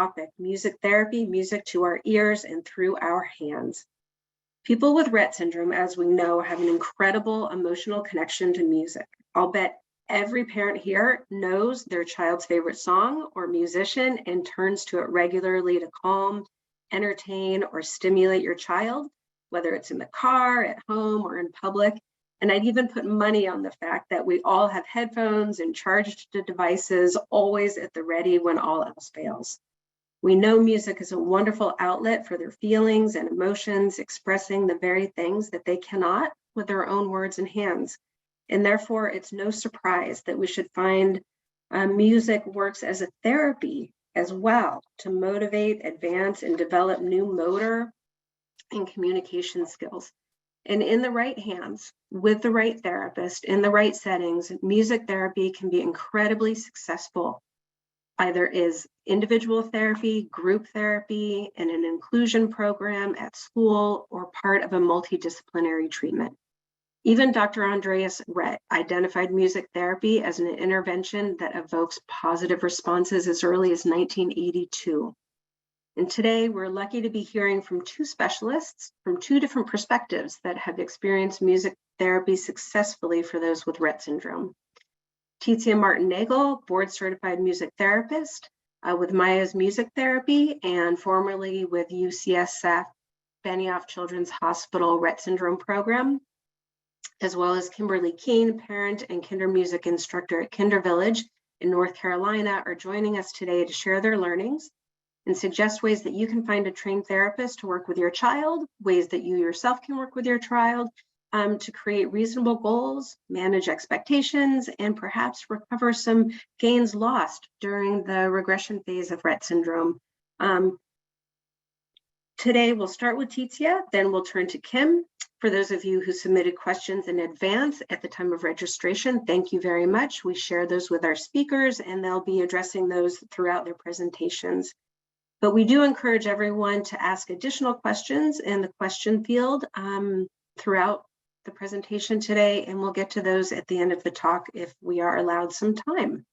topic, music therapy, music to our ears and through our hands. People with Rett syndrome, as we know, have an incredible emotional connection to music. I'll bet every parent here knows their child's favorite song or musician and turns to it regularly to calm, entertain, or stimulate your child, whether it's in the car, at home, or in public. And I'd even put money on the fact that we all have headphones and charged devices always at the ready when all else fails. We know music is a wonderful outlet for their feelings and emotions, expressing the very things that they cannot with their own words and hands. And therefore, it's no surprise that we should find music works as a therapy as well to motivate, advance, and develop new motor and communication skills. And in the right hands, with the right therapist, in the right settings, music therapy can be incredibly successful, either as individual therapy, group therapy, in an inclusion program at school, or part of a multidisciplinary treatment. Even Dr. Andreas Rett identified music therapy as an intervention that evokes positive responses as early as 1982. And today, we're lucky to be hearing from two specialists from two different perspectives that have experienced music therapy successfully for those with Rett syndrome. Titia Martin-Nagel, board-certified music therapist with Maya's Music Therapy and formerly with UCSF Benioff Children's Hospital Rett Syndrome Program, as well as Kimberly Keene, parent and kinder music instructor at Kinder Village in North Carolina, are joining us today to share their learnings and suggest ways that you can find a trained therapist to work with your child, ways that you yourself can work with your child to create reasonable goals, manage expectations, and perhaps recover some gains lost during the regression phase of Rett syndrome. Today, we'll start with Titia, then we'll turn to Kim. For those of you who submitted questions in advance at the time of registration, thank you very much. We share those with our speakers, and they'll be addressing those throughout their presentations. But we do encourage everyone to ask additional questions in the question field throughout the presentation today, and we'll get to those at the end of the talk if we are allowed some time.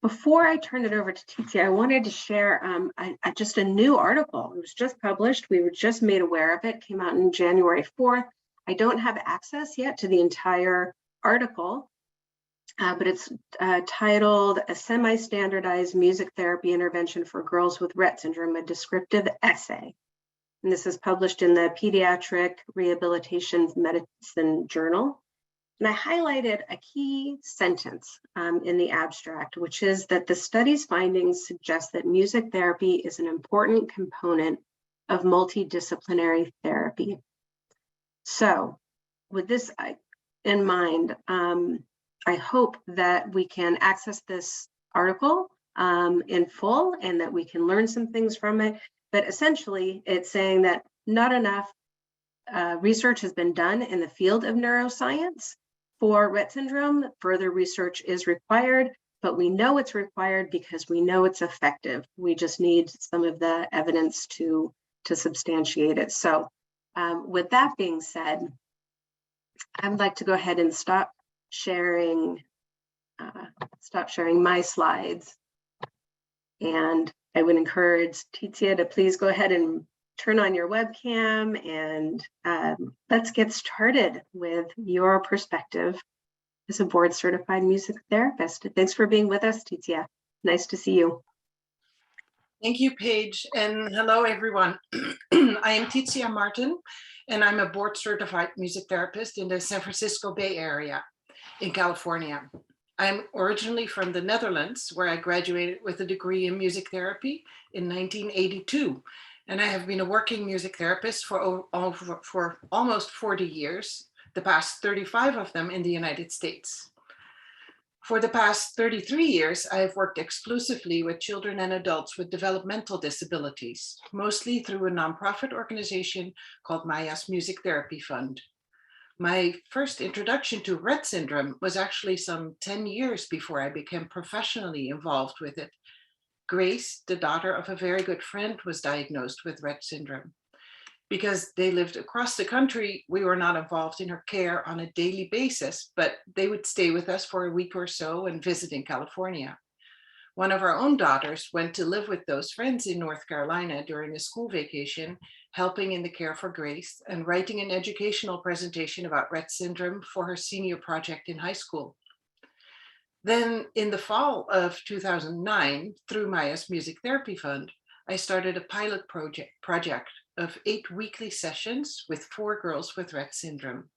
Before I turn it over to Titia, I wanted to share just a new article. It was just published. We were just made aware of it. Came out on January 4th. I don't have access yet to the entire article, but it's titled "A Semi-Standardized Music Therapy Intervention for Girls with Rett Syndrome, a Descriptive Essay." And this is published in the Pediatric Rehabilitation Medicine Journal. And I highlighted a key sentence in the abstract, which is that the study's findings suggest that music therapy is an important component of multidisciplinary therapy. So with this in mind, I hope that we can access this article in full and that we can learn some things from it. But essentially, it's saying that not enough research has been done in the field of neuroscience for Rett syndrome. Further research is required, but we know it's required because we know it's effective. We just need some of the evidence to substantiate it. So with that being said, I'd like to go ahead and stop sharing my slides. And I would encourage Titia to please go ahead and turn on your webcam and let's get started with your perspective as a board certified music therapist. Thanks for being with us, Titia. Nice to see you. Thank you, Paige, and hello, everyone. I am Titia Martin, and I'm a board certified music therapist in the San Francisco Bay Area in California. I'm originally from the Netherlands, where I graduated with a degree in music therapy in 1982. And I have been a working music therapist for almost 40 years, the past 35 of them in the United States. For the past 33 years, I have worked exclusively with children and adults with developmental disabilities, mostly through a nonprofit organization called Maya's Music Therapy Fund. My first introduction to Rett syndrome was actually some 10 years before I became professionally involved with it. Grace, the daughter of a very good friend, was diagnosed with Rett syndrome. Because they lived across the country, we were not involved in her care on a daily basis, but they would stay with us for a week or so and visit in California. One of our own daughters went to live with those friends in North Carolina during a school vacation, helping in the care for Grace and writing an educational presentation about Rett syndrome for her senior project in high school. Then in the fall of 2009, through Maya's Music Therapy Fund, I started a pilot project of 8 weekly sessions with 4 girls with Rett syndrome.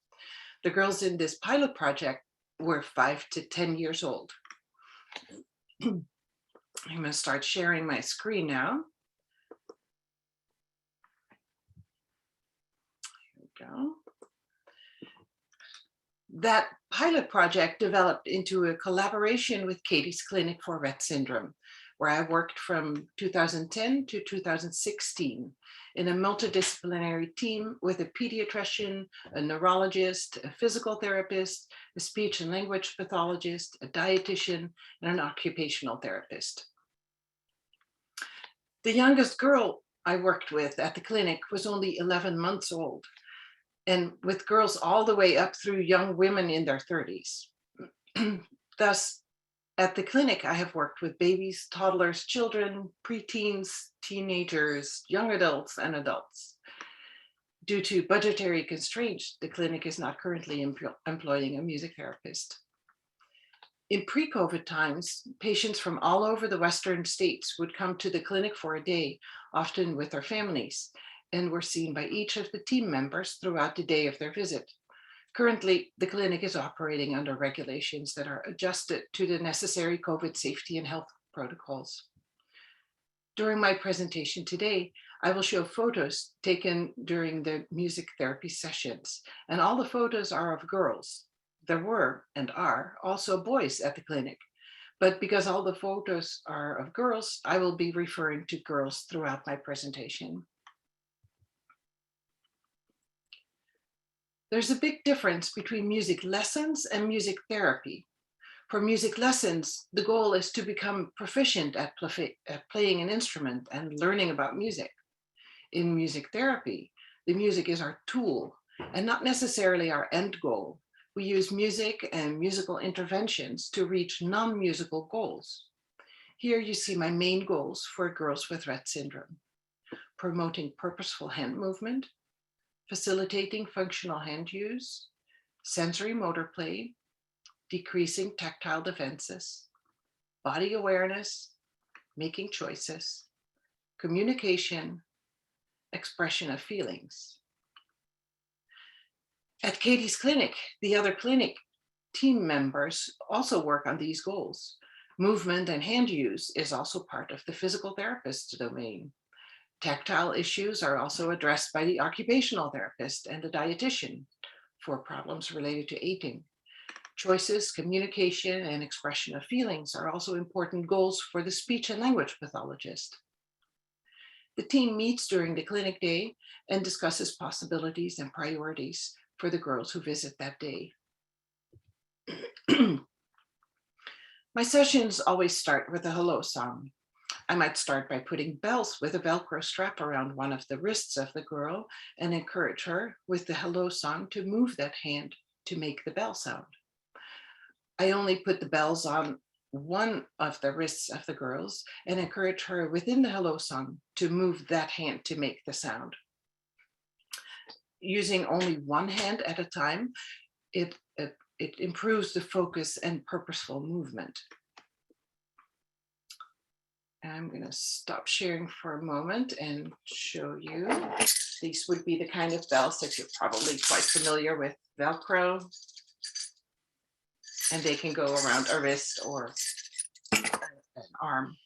The girls in this pilot project were 5 to 10 years old. I'm going to start sharing my screen now. Here we go. That pilot project developed into a collaboration with Katie's Clinic for Rett syndrome, where I worked from 2010 to 2016 in a multidisciplinary team with a pediatrician, a neurologist, a physical therapist, a speech and language pathologist, a dietitian, and an occupational therapist. The youngest girl I worked with at the clinic was only 11 months old, and with girls all the way up through young women in their 30s. Thus, at the clinic, I have worked with babies, toddlers, children, preteens, teenagers, young adults, and adults. Due to budgetary constraints, the clinic is not currently employing a music therapist. In pre-COVID times, patients from all over the Western states would come to the clinic for a day, often with their families, and were seen by each of the team members throughout the day of their visit. Currently, the clinic is operating under regulations that are adjusted to the necessary COVID safety and health protocols. During my presentation today, I will show photos taken during the music therapy sessions, and all the photos are of girls. There were and are also boys at the clinic, but because all the photos are of girls, I will be referring to girls throughout my presentation. There's a big difference between music lessons and music therapy. For music lessons, the goal is to become proficient at playing an instrument and learning about music. In music therapy, the music is our tool and not necessarily our end goal. We use music and musical interventions to reach non-musical goals. Here you see my main goals for girls with Rett syndrome: promoting purposeful hand movement, facilitating functional hand use, sensory motor play, decreasing tactile defenses, body awareness, making choices, communication, expression of feelings. At Katie's Clinic, the other clinic team members also work on these goals. Movement and hand use is also part of the physical therapist's domain. Tactile issues are also addressed by the occupational therapist and the dietitian for problems related to eating. Choices, communication, and expression of feelings are also important goals for the speech and language pathologist. The team meets during the clinic day and discusses possibilities and priorities for the girls who visit that day. My sessions always start with a hello song. I might start by putting bells with a Velcro strap around one of the wrists of the girl and encourage her with the hello song to move that hand to make the bell sound. I only put the bells on one of the wrists of the girls and encourage her within the hello song to move that hand to make the sound. Using only one hand at a time, it improves the focus and purposeful movement. I'm going to stop sharing for a moment and show you. These would be the kind of bells that you're probably quite familiar with, Velcro. And they can go around a wrist or an arm.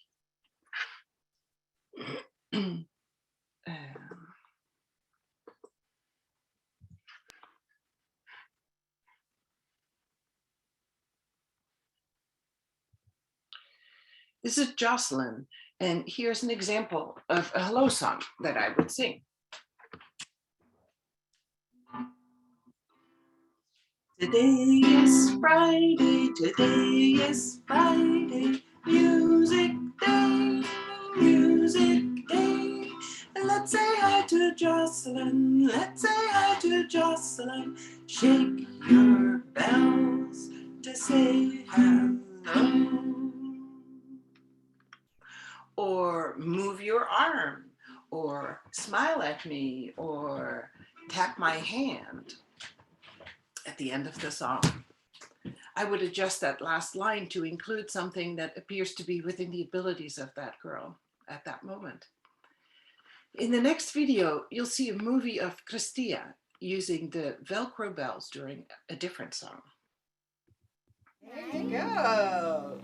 This is Jocelyn, and here's an example of a hello song that I would sing. Today is Friday, music day, music day. And let's say hi to Jocelyn, let's say hi to Jocelyn. Shake your bells to say hello. your arm, or smile at me, or tap my hand at the end of the song. I would adjust that last line to include something that appears to be within the abilities of that girl at that moment. In the next video, you'll see a movie of Christia using the Velcro bells during a different song. There you go.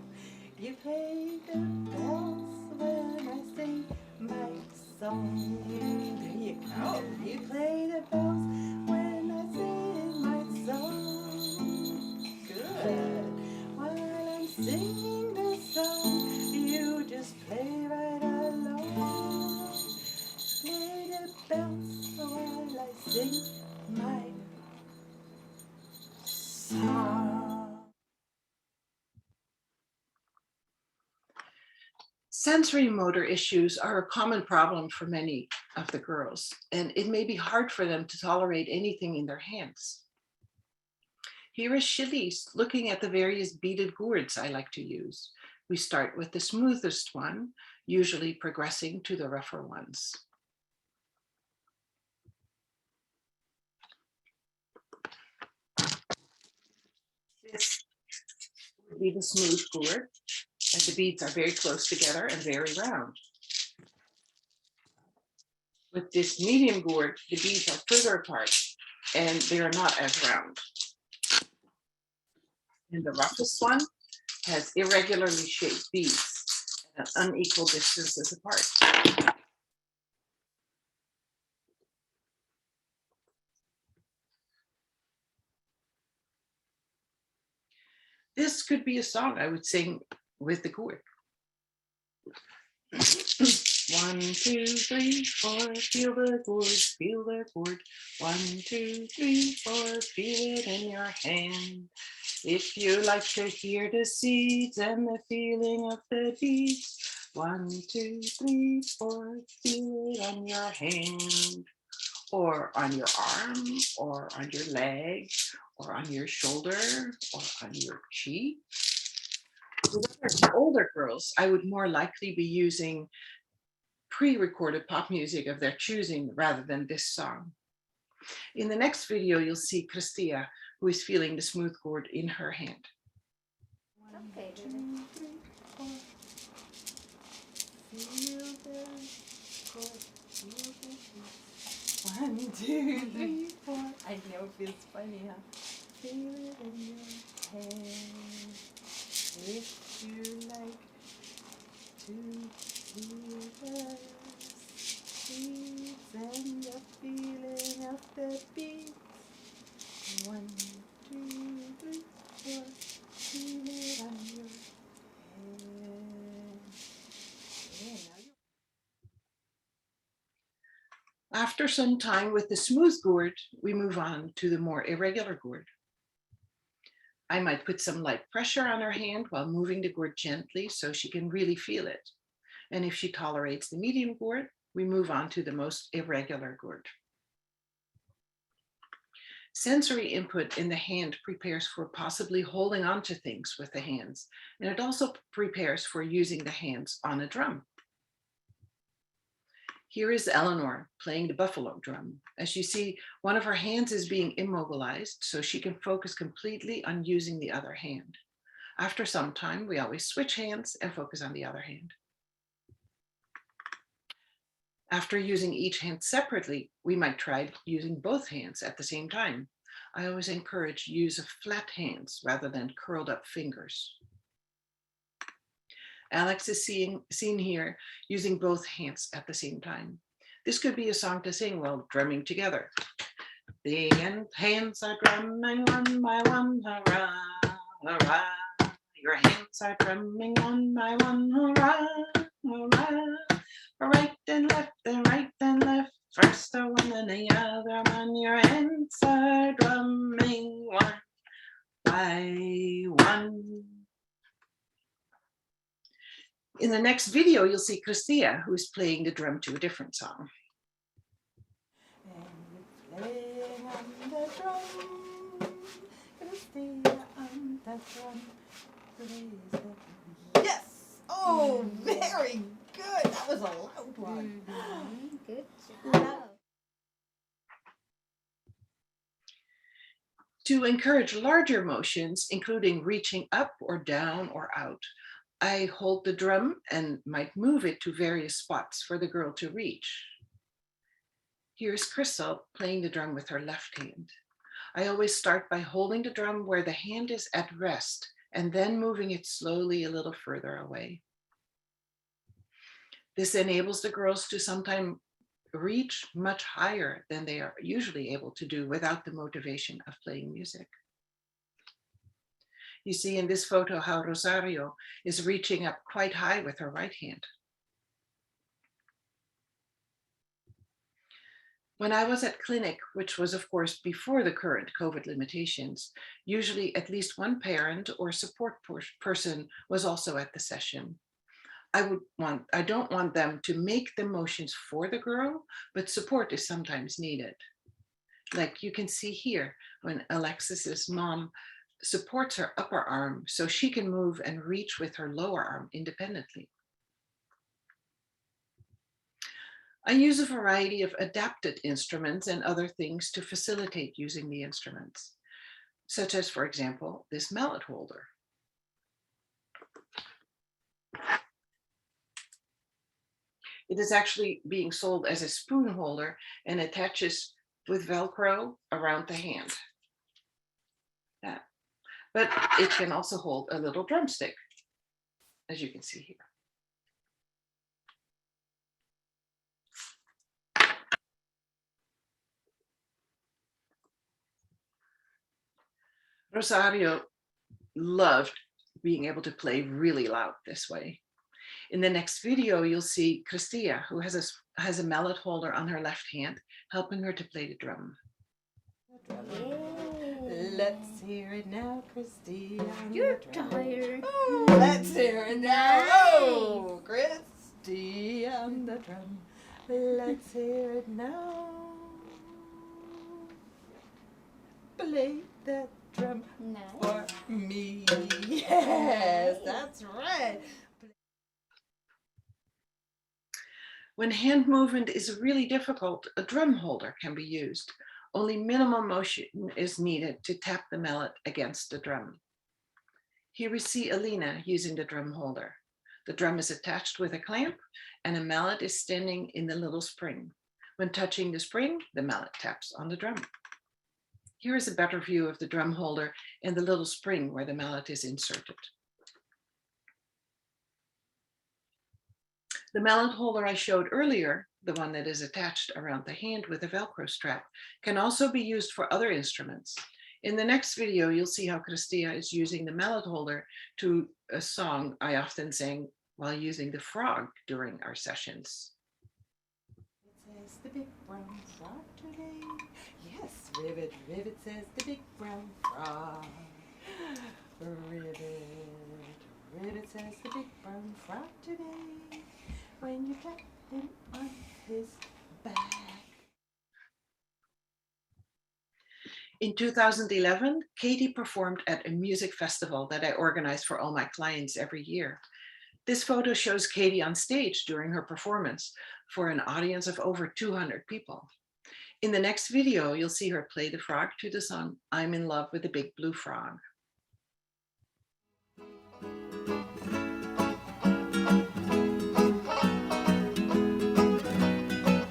You play the bells when I sing my song. There you go. You play the bells when I sing my song. Good. While I'm singing the song, you just play right along. Play the bells while I sing my song. Sensory motor issues are a common problem for many of the girls, and it may be hard for them to tolerate anything in their hands. Here is Shilise looking at the various beaded gourds I like to use. We start with the smoothest one, usually progressing to the rougher ones. This would be the smooth gourd, and the beads are very close together and very round. With this medium gourd, the beads are further apart and they are not as round. And the roughest one has irregularly shaped beads at unequal distances apart. This could be a song I would sing with the gourd. 1, 2, 3, 4, feel the gourd, feel the gourd. 1, 2, 3, 4, feel it in your hand. If you like to hear the seeds and the feeling of the beats, 1, 2, 3, 4, feel it on your hand, or on your arm, or on your leg, or on your shoulder, or on your cheek. With older girls, I would more likely be using pre-recorded pop music of their choosing rather than this song. In the next video, you'll see Christia, who is feeling the smooth gourd in her hand. Okay. 2, 3, 4. Feel the gourd, feel the beat. 1, 2, 3, 4. I know it feels funny, huh? Feel it in your hand. If you like to feel the seeds and the feeling of the beat. 1, 2, 3, 4. Feel it on your hand. Yeah, now you. After some time with the smooth gourd, we move on to the more irregular gourd. I might put some light pressure on her hand while moving the gourd gently so she can really feel it. And if she tolerates the medium gourd, we move on to the most irregular gourd. Sensory input in the hand prepares for possibly holding on to things with the hands, and it also prepares for using the hands on a drum. Here is Eleanor playing the buffalo drum. As you see, one of her hands is being immobilized so she can focus completely on using the other hand. After some time, we always switch hands and focus on the other hand. After using each hand separately, we might try using both hands at the same time. I always encourage use of flat hands rather than curled up fingers. Alex is seen here using both hands at the same time. This could be a song to sing while drumming together. The hands are drumming one by one, hurrah, hurrah. Your hands are drumming one by one, hurrah, hurrah. Right and left, first the one and the other one. Your hands are drumming one by one. In the next video, you'll see Christia, who is playing the drum to a different song. And playing on the drum, Christia on the drum, plays the. Yes! Oh, very good. That was a loud one. Good job. To encourage larger motions, including reaching up or down or out, I hold the drum and might move it to various spots for the girl to reach. Here's Crystal playing the drum with her left hand. I always start by holding the drum where the hand is at rest and then moving it slowly a little further away. This enables the girls to sometimes reach much higher than they are usually able to do without the motivation of playing music. You see in this photo how Rosario is reaching up quite high with her right hand. When I was at clinic, which was of course before the current COVID limitations, usually at least one parent or support person was also at the session. I don't want them to make the motions for the girl, but support is sometimes needed. Like you can see here, when Alexis's mom supports her upper arm so she can move and reach with her lower arm independently. I use a variety of adapted instruments and other things to facilitate using the instruments, such as, for example, this mallet holder. It is actually being sold as a spoon holder and attaches with Velcro around the hand. That. But it can also hold a little drumstick, as you can see here. Rosario loved being able to play really loud this way. In the next video, you'll see Cristia, who has a mallet holder on her left hand, helping her to play the drum. Let's hear it now, Cristia. You're tired. Oh, let's hear it now. Oh, Cristia on the drum. Let's hear it now. Play that drum for me. Yes, that's right. When hand movement is really difficult, a drum holder can be used. Only minimal motion is needed to tap the mallet against the drum. Here we see Alina using the drum holder. The drum is attached with a clamp and a mallet is standing in the little spring. When touching the spring, the mallet taps on the drum. Here is a better view of the drum holder and the little spring where the mallet is inserted. The mallet holder I showed earlier, the one that is attached around the hand with a Velcro strap, can also be used for other instruments. In the next video, you'll see how Cristia is using the mallet holder to a song I often sing while using the frog during our sessions. It says the big brown frog today. Yes, rivet, rivet says the big brown frog. Rivet, rivet says the big brown frog today. When you tap him on his back. In 2011, Katie performed at a music festival that I organize for all my clients every year. This photo shows Katie on stage during her performance for an audience of over 200 people. In the next video, you'll see her play the frog to the song, I'm in Love with the Big Blue Frog.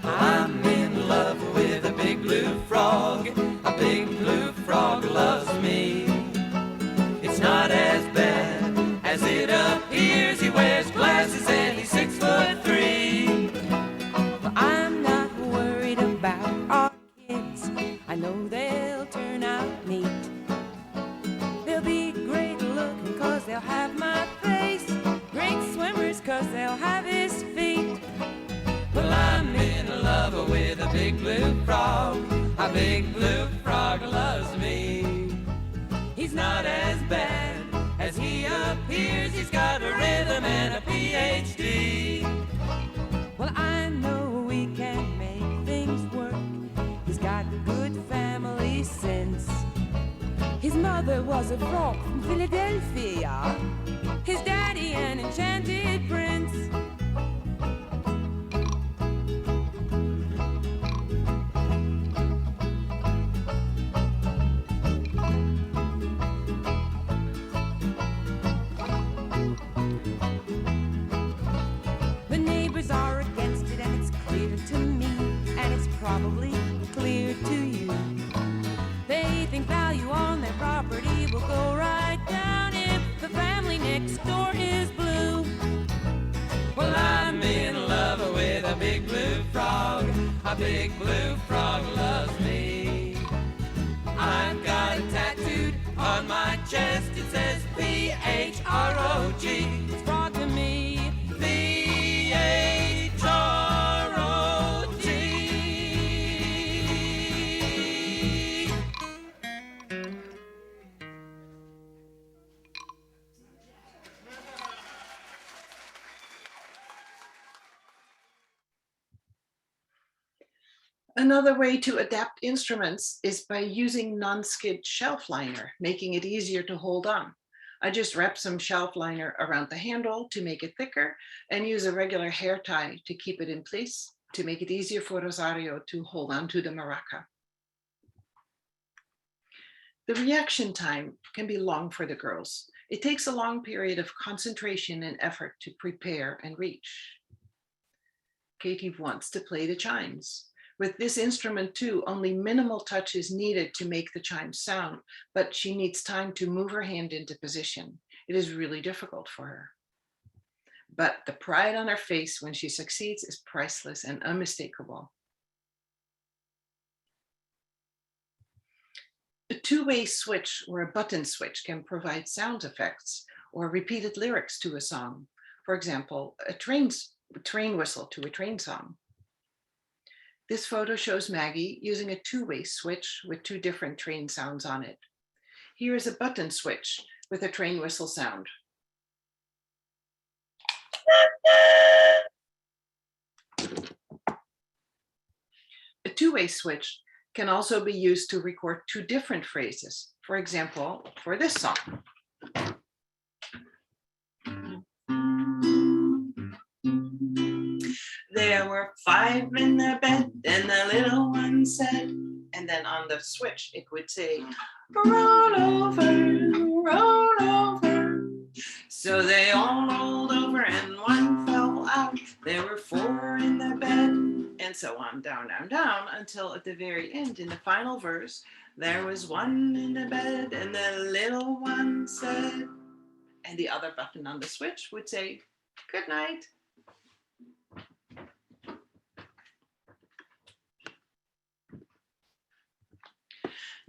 I'm in love with a big blue frog. A big blue frog loves me. It's not as bad as it appears. He wears glasses and he's 6'3". Well, I'm not worried about our kids. I know they'll turn out neat. They'll be great looking 'cause they'll have my face. Great swimmers 'cause they'll have his feet. Well, I'm in love with a big blue frog. A big blue frog loves me. He's not as bad as he appears. He's got a rhythm and a PhD. Well, I know we can make things work. He's got good family sense. His mother was a frog from Philadelphia. His daddy an enchanted prince. big blue frog loves me. I've got it tattooed on my chest. It says P-H-R-O-G. It's frog to me. P-H-R-O-G. Another way to adapt instruments is by using non-skid shelf liner, making it easier to hold on. I just wrap some shelf liner around the handle to make it thicker and use a regular hair tie to keep it in place to make it easier for Rosario to hold on to the maraca. The reaction time can be long for the girls. It takes a long period of concentration and effort to prepare and reach. Katie wants to play the chimes. With this instrument too, only minimal touch is needed to make the chimes sound, but she needs time to move her hand into position. It is really difficult for her. But the pride on her face when she succeeds is priceless and unmistakable. A two-way switch or a button switch can provide sound effects or repeated lyrics to a song. For example, a train whistle to a train song. This photo shows Maggie using a two-way switch with two different train sounds on it. Here is a button switch with a train whistle sound. A two-way switch can also be used to record two different phrases. For example, for this song. There were 5 in the bed, and the little one said, and then on the switch, it would say, roll over, roll over. So they all rolled over and one fell out. There were 4 in the bed, and so on, down, down, down, until at the very end, in the final verse, there was 1 in the bed, and the little one said, and the other button on the switch would say, good night.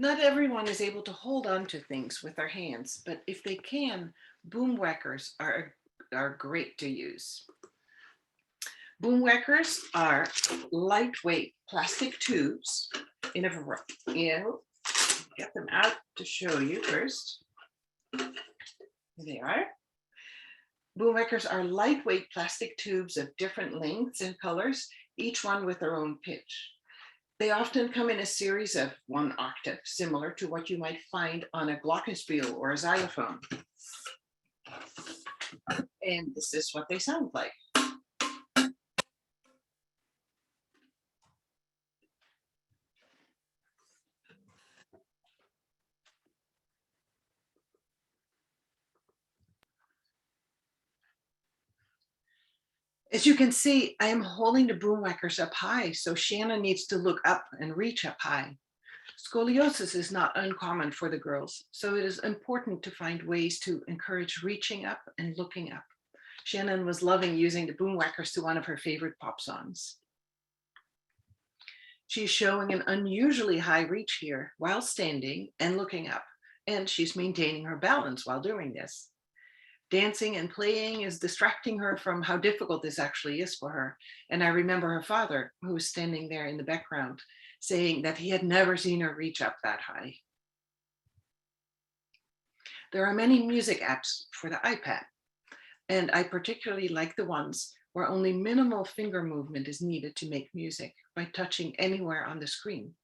Not everyone is able to hold on to things with their hands, but if they can, boom whackers are great to use. Boom whackers are lightweight plastic tubes in a variety. Get them out to show you first. Here they are. Boom whackers are lightweight plastic tubes of different lengths and colors, each one with their own pitch. They often come in a series of 1 octave, similar to what you might find on a glockenspiel or a xylophone. And this is what they sound like. As you can see, I am holding the boom whackers up high, so Shannon needs to look up and reach up high. Scoliosis is not uncommon for the girls, so it is important to find ways to encourage reaching up and looking up. Shannon was loving using the boom whackers to one of her favorite pop songs. She's showing an unusually high reach here while standing and looking up, and she's maintaining her balance while doing this. Dancing and playing is distracting her from how difficult this actually is for her. And I remember her father, who was standing there in the background, saying that he had never seen her reach up that high. There are many music apps for the iPad, and I particularly like the ones where only minimal finger movement is needed to make music by touching anywhere on the screen.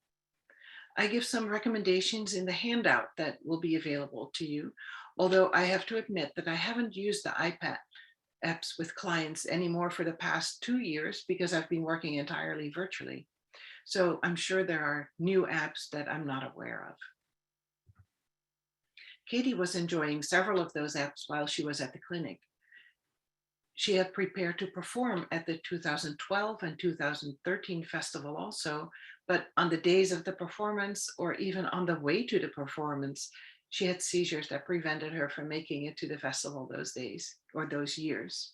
I give some recommendations in the handout that will be available to you, although I have to admit that I haven't used the iPad apps with clients anymore for the past 2 years because I've been working entirely virtually. So I'm sure there are new apps that I'm not aware of. Katie was enjoying several of those apps while she was at the clinic. She had prepared to perform at the 2012 and 2013 festival also, but on the days of the performance or even on the way to the performance, she had seizures that prevented her from making it to the festival those days or those years.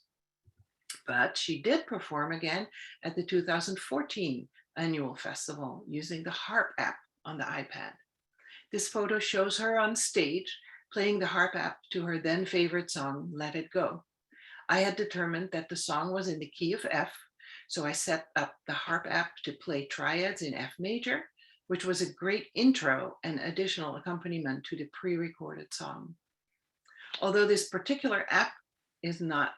but she did perform again at the 2014 annual festival using the Harp app on the iPad. This photo shows her on stage playing the Harp app to her then favorite song, Let It Go. I had determined that the song was in the key of F, so I set up the Harp app to play triads in F major, which was a great intro and additional accompaniment to the pre-recorded song. Although this particular app is no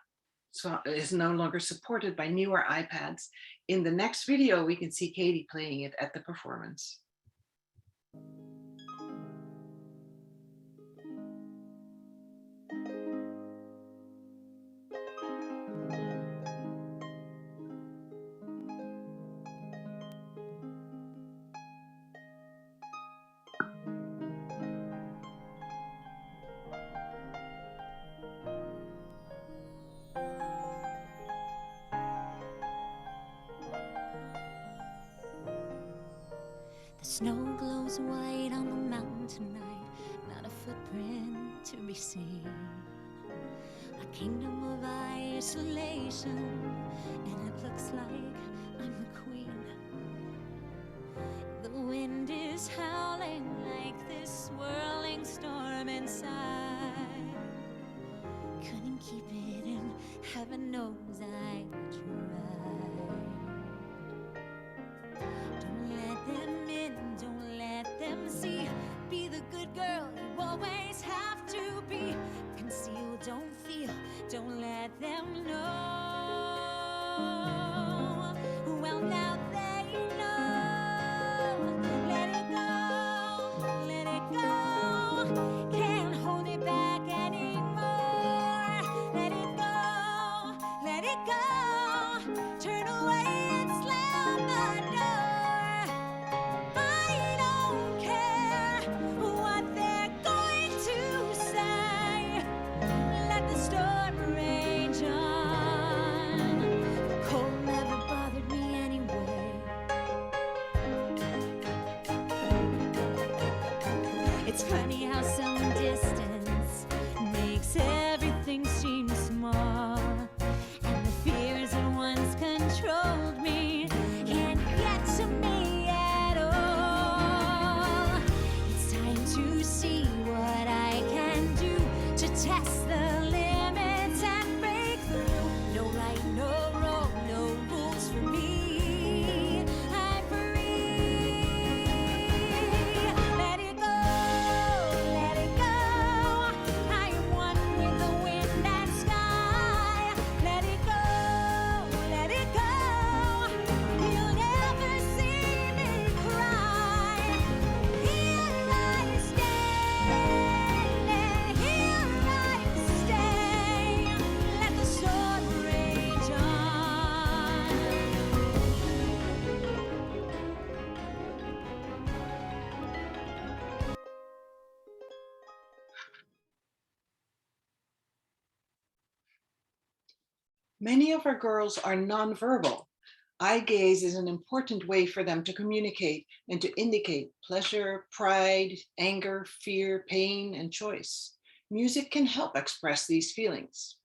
longer supported by newer iPads, in the next video we can see Katie playing it at the performance. The snow glows white on the mountain tonight, not a footprint to be seen. A kingdom of isolation, and it looks like I'm the queen. The wind is howling like this swirling storm inside. Couldn't keep it in, heaven knows I tried. Don't let them in, don't let them see. Be the good girl you always have to be. Conceal, don't feel, don't let them know. Well, now they know. Let it go, let it go. Can't hold it back anymore. Let it go, let it go. Turn away and slam the door. I don't care what they're going to say. Let the storm rage on. The cold never bothered me anyway. It's funny how some distance makes everything seem small. And the fears that once controlled me can't get to me at all. It's time to see what I can do to test the limits and break through. No right, no wrong, no rules for me. I'm free. Let it go, let it go. I am one with the wind and sky. Let it go, let it go. You'll never see me cry. Here I stand, and here I stay. Let the storm rage on. Many of our girls are nonverbal. Eye gaze is an important way for them to communicate and to indicate pleasure, pride, anger, fear, pain, and choice. Music can help express these feelings.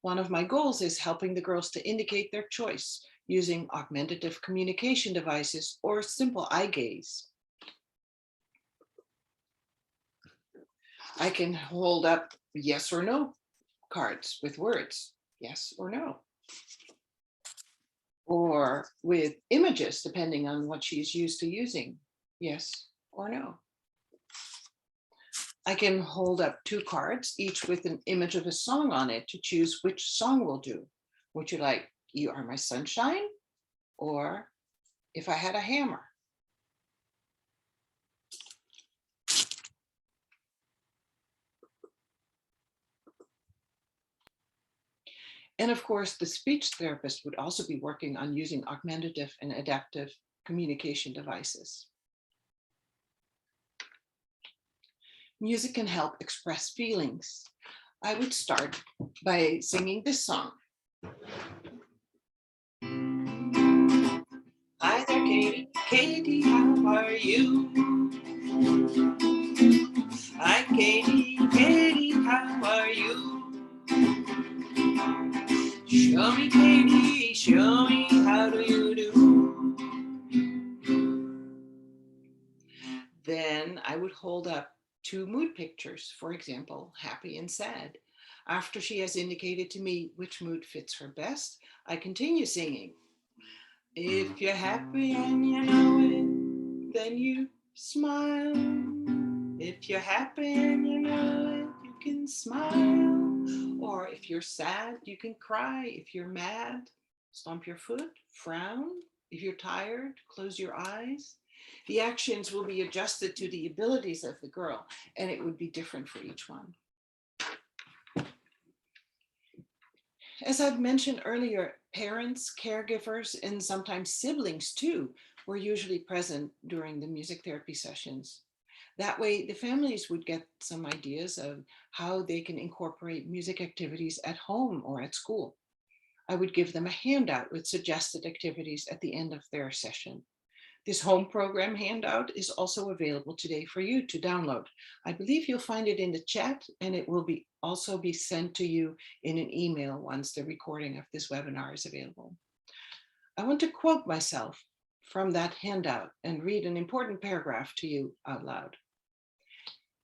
One of my goals is helping the girls to indicate their choice using augmentative communication devices or simple eye gaze. I can hold up yes or no cards with words, yes or no. Or with images, depending on what she's used to using, yes or no. I can hold up two cards, each with an image of a song on it, to choose which song will do. Would you like You Are My Sunshine? Or If I Had a Hammer? And of course, the speech therapist would also be working on using augmentative and adaptive communication devices. Music can help express feelings. I would start by singing this song. Hi there, Katie. Katie, how are you? Hi, Katie. Katie, how are you? Show me Katie, Katie, show me how do you do. Then I would hold up 2 mood pictures, for example, happy and sad. After she has indicated to me which mood fits her best, I continue singing. If you're happy and you know it, then you smile. If you're happy and you know it, you can smile. Or if you're sad, you can cry. If you're mad, stomp your foot, frown. If you're tired, close your eyes. The actions will be adjusted to the abilities of the girl, and it would be different for each one. As I've mentioned earlier, parents, caregivers, and sometimes siblings too were usually present during the music therapy sessions. That way, the families would get some ideas of how they can incorporate music activities at home or at school. I would give them a handout with suggested activities at the end of their session. This home program handout is also available today for you to download. I believe you'll find it in the chat, and it will also be sent to you in an email once the recording of this webinar is available. I want to quote myself from that handout and read an important paragraph to you out loud.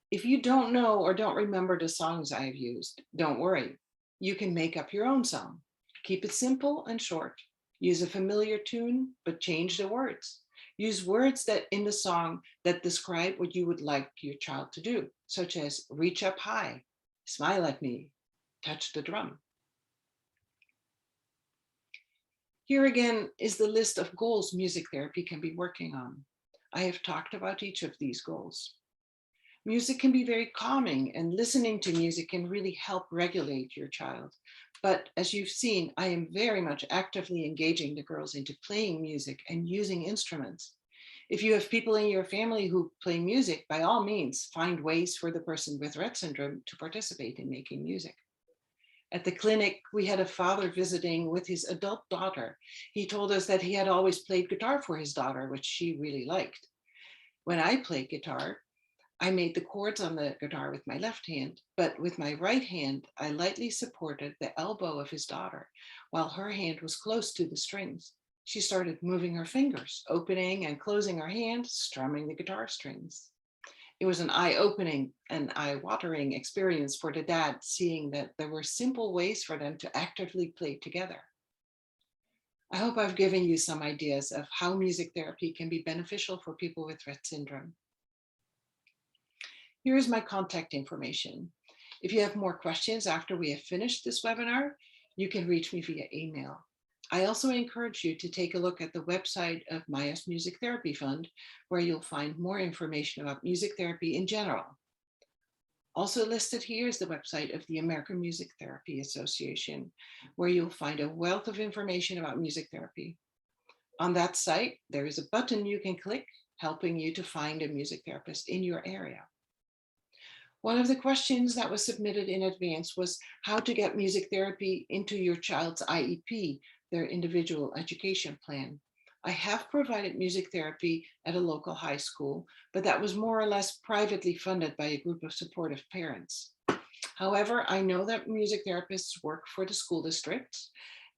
If you don't know or don't remember the songs I have used, don't worry. You can make up your own song. Keep it simple and short. Use a familiar tune, but change the words. Use words that in the song that describe what you would like your child to do, such as reach up high, smile at me, touch the drum. Here again is the list of goals music therapy can be working on. I have talked about each of these goals. Music can be very calming, and listening to music can really help regulate your child. But as you've seen, I am very much actively engaging the girls into playing music and using instruments. If you have people in your family who play music, by all means, find ways for the person with Rett syndrome to participate in making music. At the clinic, we had a father visiting with his adult daughter. He told us that he had always played guitar for his daughter, which she really liked. When I played guitar, I made the chords on the guitar with my left hand, but with my right hand, I lightly supported the elbow of his daughter while her hand was close to the strings. She started moving her fingers, opening and closing her hand, strumming the guitar strings. It was an eye-opening and eye-watering experience for the dad, seeing that there were simple ways for them to actively play together. I hope I've given you some ideas of how music therapy can be beneficial for people with Rett syndrome. Here is my contact information. If you have more questions after we have finished this webinar, you can reach me via email. I also encourage you to take a look at the website of Maya's Music Therapy Fund, where you'll find more information about music therapy in general. Also listed here is the website of the American Music Therapy Association, where you'll find a wealth of information about music therapy. On that site, there is a button you can click, helping you to find a music therapist in your area. One of the questions that was submitted in advance was how to get music therapy into your child's IEP, their individual education plan. I have provided music therapy at a local high school, but that was more or less privately funded by a group of supportive parents. However, I know that music therapists work for the school districts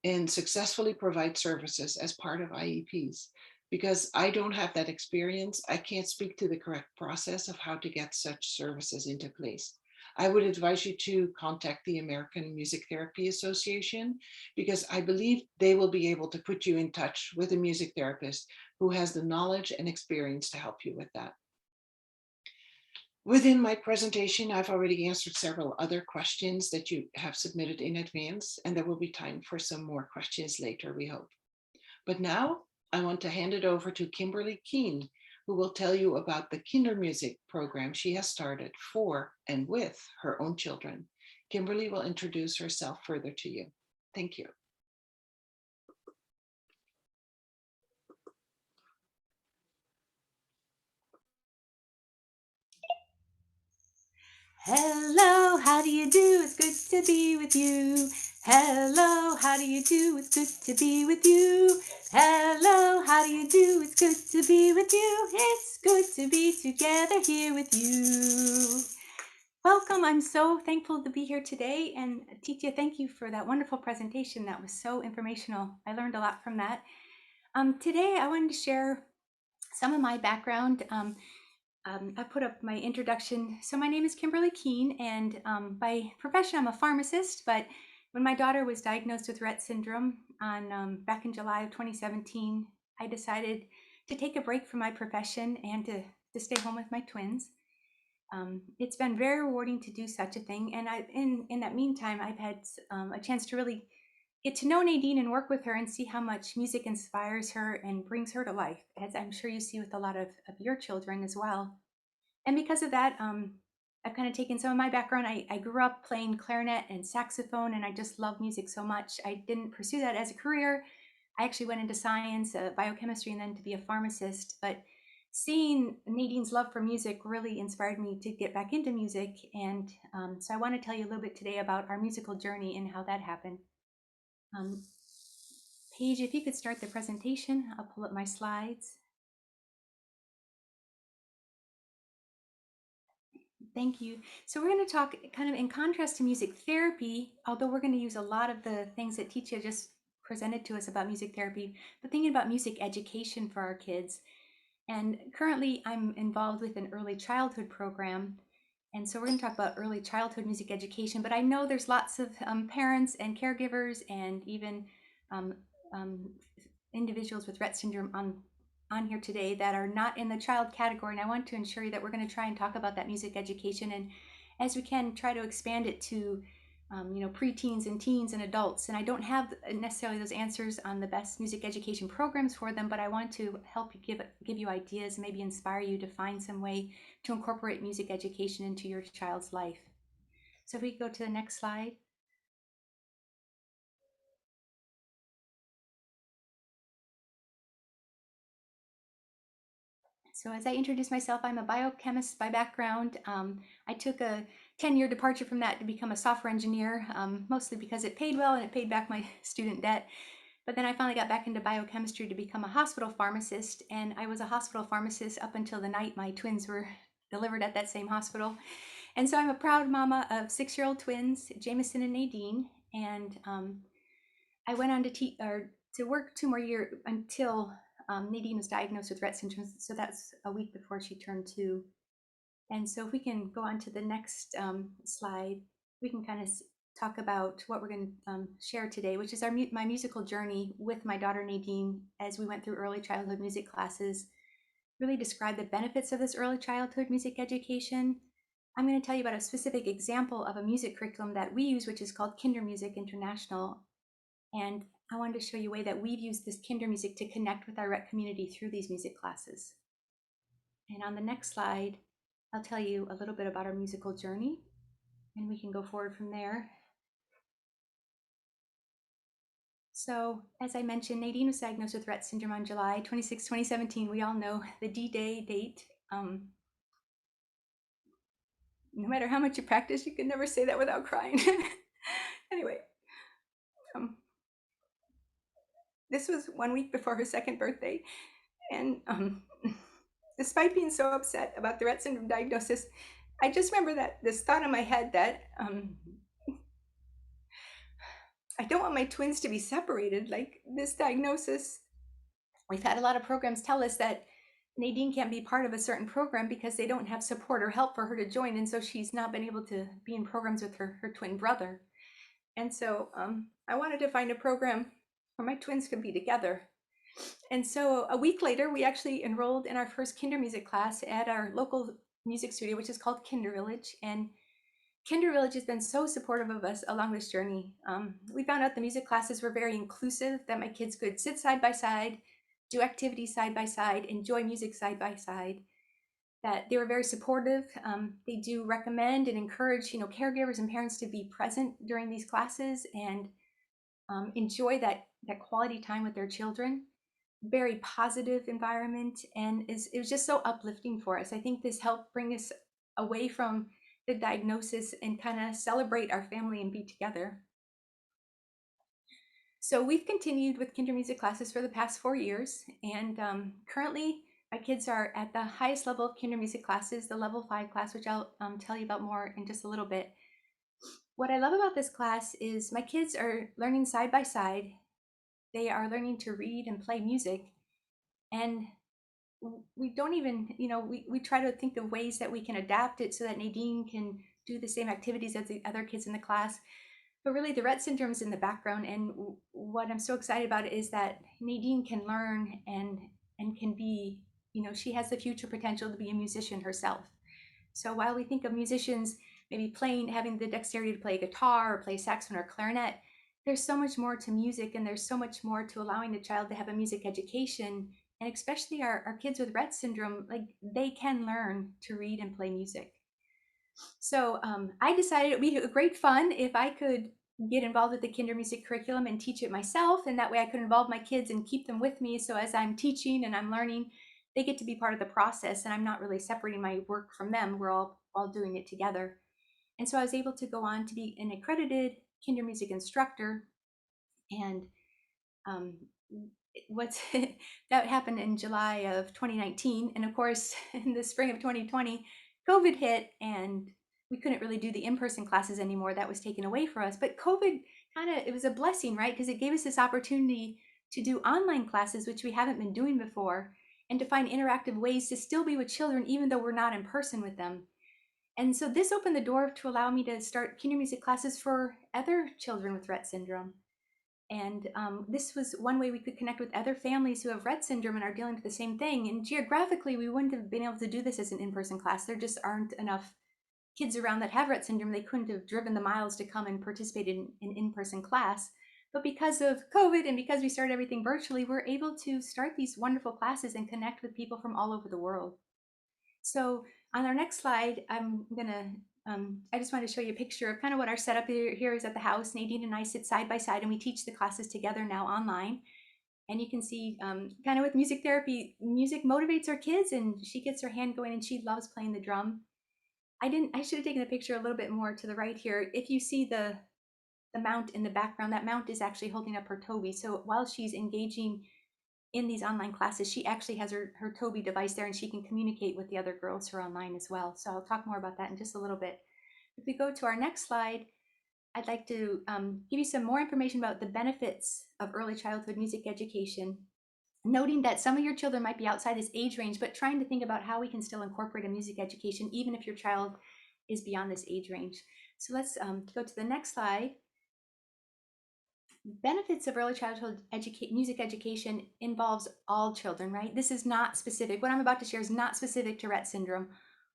and successfully provide services as part of IEPs. Because I don't have that experience, I can't speak to the correct process of how to get such services into place. I would advise you to contact the American Music Therapy Association, because I believe they will be able to put you in touch with a music therapist who has the knowledge and experience to help you with that. Within my presentation, I've already answered several other questions that you have submitted in advance, and there will be time for some more questions later, we hope. But now, I want to hand it over to Kimberly Keene, who will tell you about the Kindermusik program she has started for and with her own children. Kimberly will introduce herself further to you. Thank you. Hello, how do you do? It's good to be with you. Hello, how do you do? It's good to be with you. Hello, how do you do? It's good to be with you. It's good to be together here with you. Welcome. I'm so thankful to be here today. And Titia, thank you for that wonderful presentation. That was so informational. I learned a lot from that. Today, I wanted to share some of my background. I put up my introduction. So my name is Kimberly Keene, and by profession, I'm a pharmacist. But when my daughter was diagnosed with Rett syndrome back in July of 2017, I decided to take a break from my profession and to stay home with my twins. It's been very rewarding to do such a thing, and in that meantime, I've had a chance to really get to know Nadine and work with her and see how much music inspires her and brings her to life, as I'm sure you see with a lot of your children as well. And because of that, I've kind of taken some of my background. I grew up playing clarinet and saxophone, and I just love music so much. I didn't pursue that as a career. I actually went into science, biochemistry, and then to be a pharmacist. But seeing Nadine's love for music really inspired me to get back into music. And so I want to tell you a little bit today about our musical journey and how that happened. Paige, if you could start the presentation, I'll pull up my slides. Thank you. So we're going to talk kind of in contrast to music therapy, although we're going to use a lot of the things that Titia just presented to us about music therapy, but thinking about music education for our kids. And currently I'm involved with an early childhood program. And so we're going to talk about early childhood music education, but I know there's lots of parents and caregivers and even individuals with Rett syndrome on here today that are not in the child category. And I want to ensure you that we're going to try and talk about that music education, and as we can try to expand it to preteens and teens and adults. And I don't have necessarily those answers on the best music education programs for them, but I want to help you give you ideas, maybe inspire you to find some way to incorporate music education into your child's life. So if we go to the next slide. So as I introduce myself, I'm a biochemist by background. I took a 10-year departure from that to become a software engineer, mostly because it paid well and it paid back my student debt. But then I finally got back into biochemistry to become a hospital pharmacist, and I was a hospital pharmacist up until the night my twins were delivered at that same hospital. And so I'm a proud mama of 6-year-old twins, Jameson and Nadine, and I went on to work 2 more years until Nadine was diagnosed with Rett syndrome. So that's a week before she turned 2. And so if we can go on to the next slide, we can kind of talk about what we're going to share today, which is my musical journey with my daughter Nadine as we went through early childhood music classes, really describe the benefits of this early childhood music education. I'm going to tell you about a specific example of a music curriculum that we use, which is called Kinder Music International. And I wanted to show you a way that we've used this Kinder Music to connect with our Rett community through these music classes. And on the next slide, I'll tell you a little bit about our musical journey, and we can go forward from there. So as I mentioned, Nadine was diagnosed with Rett syndrome on July 26, 2017. We all know the D-Day date. No matter how much you practice, you can never say that without crying. Anyway, this was 1 week before her 2nd birthday. And despite being so upset about the Rett syndrome diagnosis, I just remember this thought in my head that I don't want my twins to be separated. Like this diagnosis, we've had a lot of programs tell us that Nadine can't be part of a certain program because they don't have support or help for her to join. And so she's not been able to be in programs with her twin brother. And so I wanted to find a program where my twins could be together. And so a week later, we actually enrolled in our first Kinder Music class at our local music studio, which is called Kinder Village. And Kinder Village has been so supportive of us along this journey. We found out the music classes were very inclusive, that my kids could sit side by side, do activities side by side, enjoy music side by side, that they were very supportive. They do recommend and encourage, caregivers and parents to be present during these classes and enjoy that quality time with their children. Very positive environment, and it was just so uplifting for us. I think this helped bring us away from the diagnosis and kind of celebrate our family and be together. So we've continued with Kinder Music classes for the past 4 years, and currently our kids are at the highest level of kinder music classes, the level 5 class, which I'll tell you about more in just a little bit. What I love about this class is my kids are learning side by side. They are learning to read and play music. And we don't even, we try to think of ways that we can adapt it so that Nadine can do the same activities as the other kids in the class. But really, the Rett syndrome is in the background. And what I'm so excited about is that Nadine can learn and can be, she has the future potential to be a musician herself. So while we think of musicians maybe having the dexterity to play guitar or play saxophone or clarinet, there's so much more to music, and there's so much more to allowing the child to have a music education. And especially our kids with Rett syndrome, like they can learn to read and play music. So I decided it would be great fun if I could get involved with the kinder music curriculum and teach it myself. And that way I could involve my kids and keep them with me. So as I'm teaching and I'm learning, they get to be part of the process, and I'm not really separating my work from them. We're all doing it together. And so I was able to go on to be an accredited kinder music instructor. And what's that happened in July of 2019. And of course, in the spring of 2020, COVID hit and we couldn't really do the in-person classes anymore. That was taken away for us. But COVID it was a blessing, right? Because it gave us this opportunity to do online classes, which we haven't been doing before, and to find interactive ways to still be with children, even though we're not in person with them. And so this opened the door to allow me to start kinder music classes for other children with Rett syndrome. And this was one way we could connect with other families who have Rett syndrome and are dealing with the same thing. And geographically, we wouldn't have been able to do this as an in-person class. There just aren't enough kids around that have Rett syndrome. They couldn't have driven the miles to come and participate in an in-person class. But because of COVID and because we started everything virtually, we're able to start these wonderful classes and connect with people from all over the world. So on our next slide, I just wanted to show you a picture of kind of what our setup here is at the house. Nadine and I sit side by side and we teach the classes together now online. And you can see kind of with music therapy, music motivates our kids, and she gets her hand going and she loves playing the drum. I should have taken the picture a little bit more to the right here. If you see the mount in the background, that mount is actually holding up her Toby. So while she's engaging in these online classes, she actually has her Toby device there, and she can communicate with the other girls who are online as well. So I'll talk more about that in just a little bit. If we go to our next slide, I'd like to give you some more information about the benefits of early childhood music education, noting that some of your children might be outside this age range, but trying to think about how we can still incorporate a music education, even if your child is beyond this age range. So let's go to the next slide. Benefits of early childhood music education involves all children, right? This is not specific. What I'm about to share is not specific to Rett syndrome.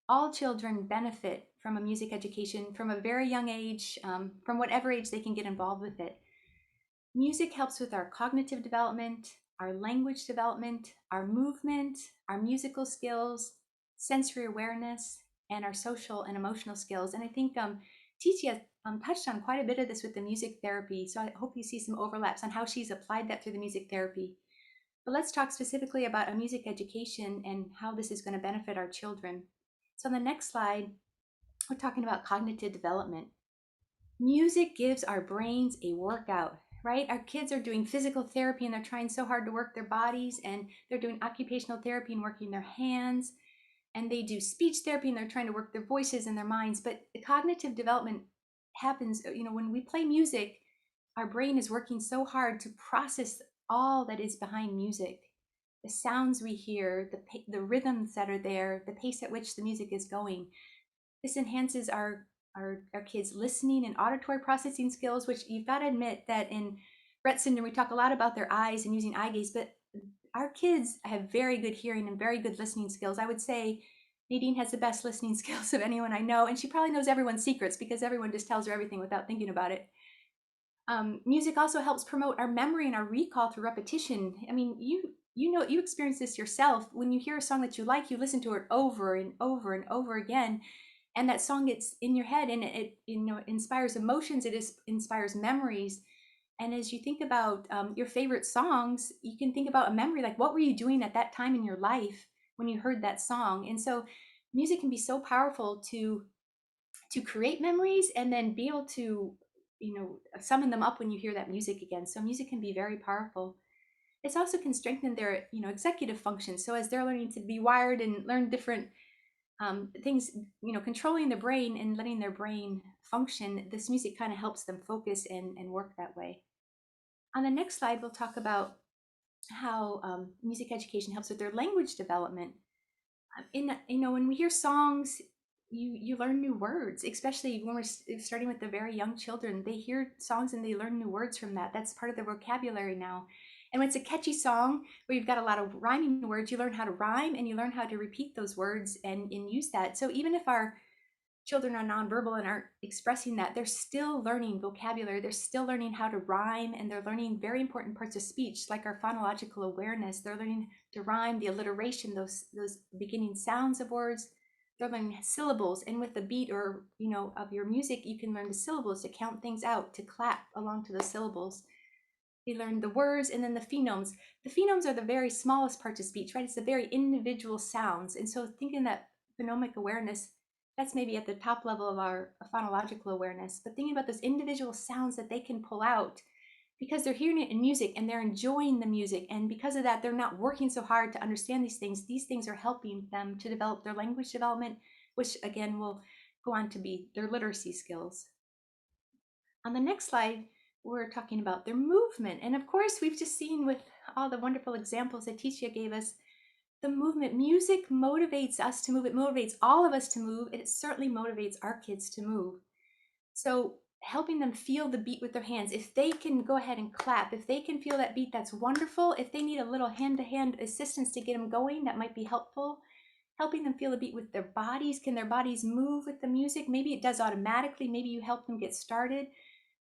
All children benefit from a music education from a very young age, from whatever age they can get involved with it. Music helps with our cognitive development, our language development, our movement, our musical skills, sensory awareness, and our social and emotional skills. And I think Titia touched on quite a bit of this with the music therapy. So I hope you see some overlaps on how she's applied that through the music therapy. But let's talk specifically about a music education and how this is going to benefit our children. So on the next slide, we're talking about cognitive development. Music gives our brains a workout, right? Our kids are doing physical therapy and they're trying so hard to work their bodies, and they're doing occupational therapy and working their hands, and they do speech therapy and they're trying to work their voices and their minds. But the cognitive development happens, when we play music, our brain is working so hard to process all that is behind music, the sounds we hear, the rhythms that are there, the pace at which the music is going. This enhances our kids' listening and auditory processing skills, which you've got to admit that in Rett syndrome, we talk a lot about their eyes and using eye gaze, but our kids have very good hearing and very good listening skills. I would say Nadine has the best listening skills of anyone I know, and she probably knows everyone's secrets because everyone just tells her everything without thinking about it. Music also helps promote our memory and our recall through repetition. I mean, you experience this yourself. When you hear a song that you like, you listen to it over and over and over again, and that song gets in your head, and it inspires emotions. It inspires memories. And as you think about your favorite songs, you can think about a memory, like what were you doing at that time in your life when you heard that song? And so music can be so powerful to create memories and then be able to, summon them up when you hear that music again. So music can be very powerful. It also can strengthen their, executive function. So as they're learning to be wired and learn different things, controlling the brain and letting their brain function, this music kind of helps them focus and work that way. On the next slide, we'll talk about how music education helps with their language development. When we hear songs, you learn new words, especially when we're starting with the very young children. They hear songs and they learn new words from that. That's part of their vocabulary now. And when it's a catchy song where you've got a lot of rhyming words, you learn how to rhyme and you learn how to repeat those words and use that. So even if our children are nonverbal and aren't expressing that, they're still learning vocabulary. They're still learning how to rhyme, and they're learning very important parts of speech, like our phonological awareness. They're learning to rhyme, the alliteration, those beginning sounds of words. They're learning syllables, and with the beat or of your music, you can learn the syllables, to count things out, to clap along to the syllables. They learn the words and then the phonemes. The phonemes are the very smallest parts of speech, right? It's the very individual sounds. And so thinking that phonemic awareness, that's maybe at the top level of our phonological awareness, but thinking about those individual sounds that they can pull out because they're hearing it in music and they're enjoying the music. And because of that, they're not working so hard to understand these things. These things are helping them to develop their language development, which again will go on to be their literacy skills. On the next slide, we're talking about their movement. And of course, we've just seen with all the wonderful examples that Titia gave us, the movement. Music motivates us to move. It motivates all of us to move. And it certainly motivates our kids to move. So helping them feel the beat with their hands. If they can go ahead and clap, if they can feel that beat, that's wonderful. If they need a little hand-to-hand assistance to get them going, that might be helpful. Helping them feel the beat with their bodies. Can their bodies move with the music? Maybe it does automatically. Maybe you help them get started.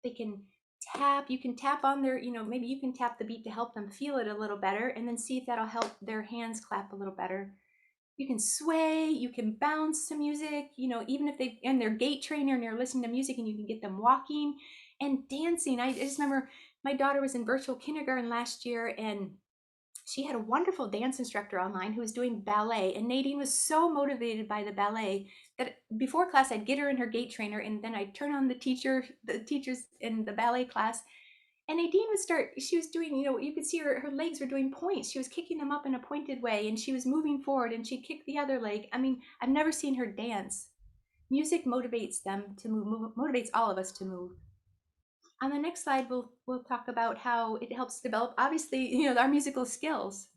They can tap, you can tap on their, maybe you can tap the beat to help them feel it a little better, and then see if that'll help their hands clap a little better. You can sway, you can bounce to music, even if and they're gait trainer and you're listening to music, and you can get them walking and dancing. I just remember my daughter was in virtual kindergarten last year, and she had a wonderful dance instructor online who was doing ballet, and Nadine was so motivated by the ballet that before class I'd get her in her gait trainer, and then I'd turn on the teachers in the ballet class, and Nadine would start, she was doing, you could see her legs were doing points. She was kicking them up in a pointed way, and she was moving forward, and she'd kick the other leg. I mean, I've never seen her dance. Music motivates them to move, motivates all of us to move. On the next slide, we'll talk about how it helps develop, obviously, our musical skills.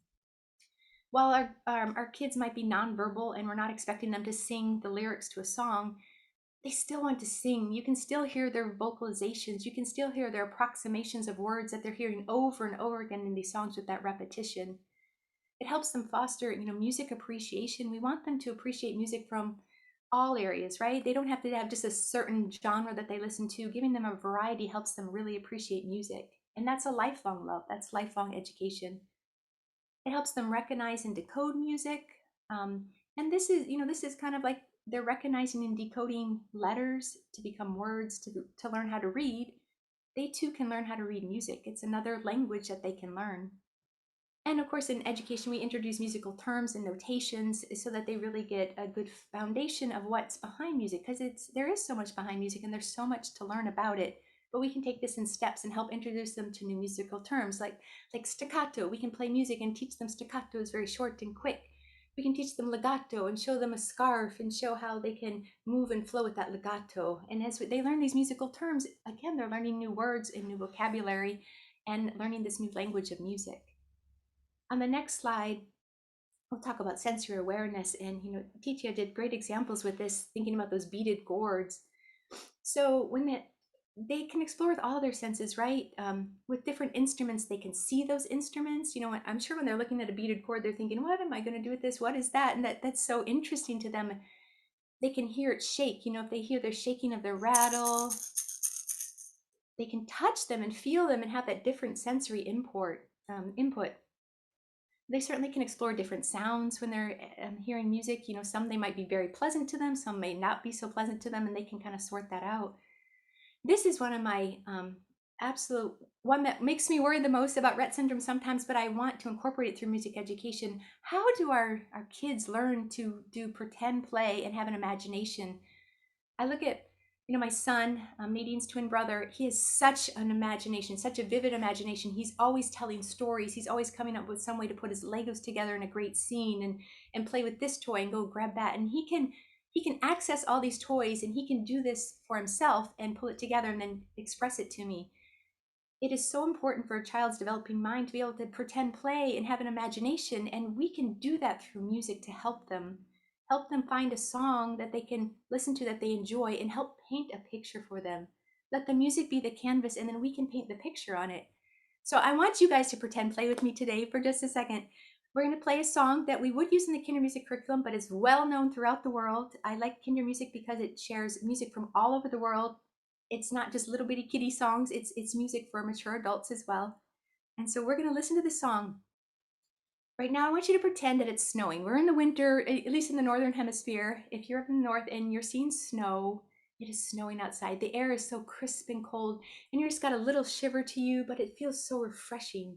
While our kids might be nonverbal and we're not expecting them to sing the lyrics to a song, they still want to sing. You can still hear their vocalizations. You can still hear their approximations of words that they're hearing over and over again in these songs with that repetition. It helps them foster, music appreciation. We want them to appreciate music from all areas, right? They don't have to have just a certain genre that they listen to. Giving them a variety helps them really appreciate music. And that's a lifelong love. That's lifelong education. It helps them recognize and decode music. And this is kind of like they're recognizing and decoding letters to become words, to learn how to read. They too can learn how to read music. It's another language that they can learn. And of course, in education, we introduce musical terms and notations so that they really get a good foundation of what's behind music, because there is so much behind music and there's so much to learn about it. But we can take this in steps and help introduce them to new musical terms like staccato. We can play music and teach them staccato is very short and quick. We can teach them legato and show them a scarf and show how they can move and flow with that legato. And as they learn these musical terms, again, they're learning new words and new vocabulary and learning this new language of music. On the next slide, we'll talk about sensory awareness. And, Titia did great examples with this, thinking about those beaded gourds. So when they can explore with all their senses, right? With different instruments, they can see those instruments. I'm sure when they're looking at a beaded cord, they're thinking, what am I going to do with this? What is that? And that's so interesting to them. They can hear it shake. If they hear the shaking of the rattle, they can touch them and feel them and have that different sensory input. They certainly can explore different sounds when they're hearing music. Some they might be very pleasant to them, some may not be so pleasant to them, and they can kind of sort that out. This is one of my absolute one that makes me worry the most about Rett syndrome sometimes, but I want to incorporate it through music education. How do our kids learn to do pretend play and have an imagination? I look at My son, Nadine's twin brother, he has such an imagination, such a vivid imagination. He's always telling stories. He's always coming up with some way to put his Legos together in a great scene and play with this toy and go grab that. And he can access all these toys, and he can do this for himself and pull it together and then express it to me. It is so important for a child's developing mind to be able to pretend play and have an imagination, and we can do that through music to help them find a song that they can listen to that they enjoy and help paint a picture for them. Let the music be the canvas, and then we can paint the picture on it. So I want you guys to pretend play with me today for just a second. We're going to play a song that we would use in the kinder music curriculum, but is well known throughout the world. I like kinder music because it shares music from all over the world. It's not just little bitty kiddie songs, it's music for mature adults as well. And so we're going to listen to this song. Right now, I want you to pretend that it's snowing. We're in the winter, at least in the northern hemisphere. If you're up in the north and you're seeing snow, it is snowing outside. The air is so crisp and cold, and you just got a little shiver to you, but it feels so refreshing.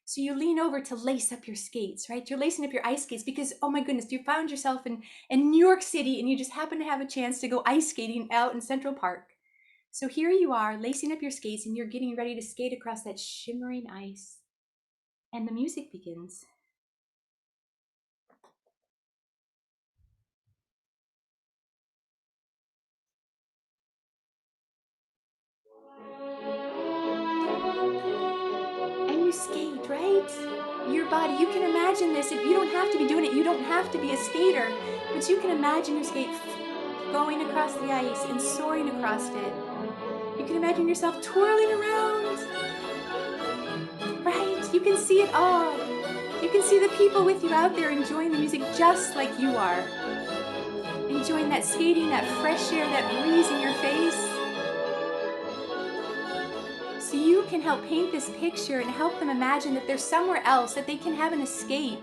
So you lean over to lace up your skates, right? You're lacing up your ice skates because, oh my goodness, you found yourself in New York City and you just happen to have a chance to go ice skating out in Central Park. So here you are, lacing up your skates, and you're getting ready to skate across that shimmering ice. And the music begins. And you skate, right? Your body, you can imagine this. If you don't have to be doing it, you don't have to be a skater, but you can imagine your skate going across the ice and soaring across it. You can imagine yourself twirling around, right? You can see it all. You can see the people with you out there enjoying the music just like you are. Enjoying that skating, that fresh air, that breeze in your face. So you can help paint this picture and help them imagine that there's somewhere else, that they can have an escape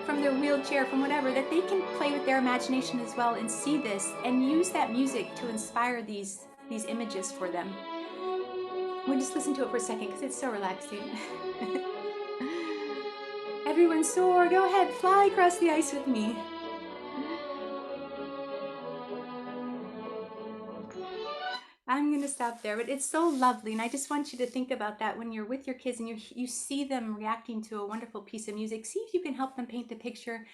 from their wheelchair, from whatever, that they can play with their imagination as well and see this and use that music to inspire these images for them. We'll just listen to it for a second because it's so relaxing. Everyone soar, go ahead, fly across the ice with me. I'm going to stop there, but it's so lovely, and I just want you to think about that when you're with your kids and you see them reacting to a wonderful piece of music. See if you can help them paint the picture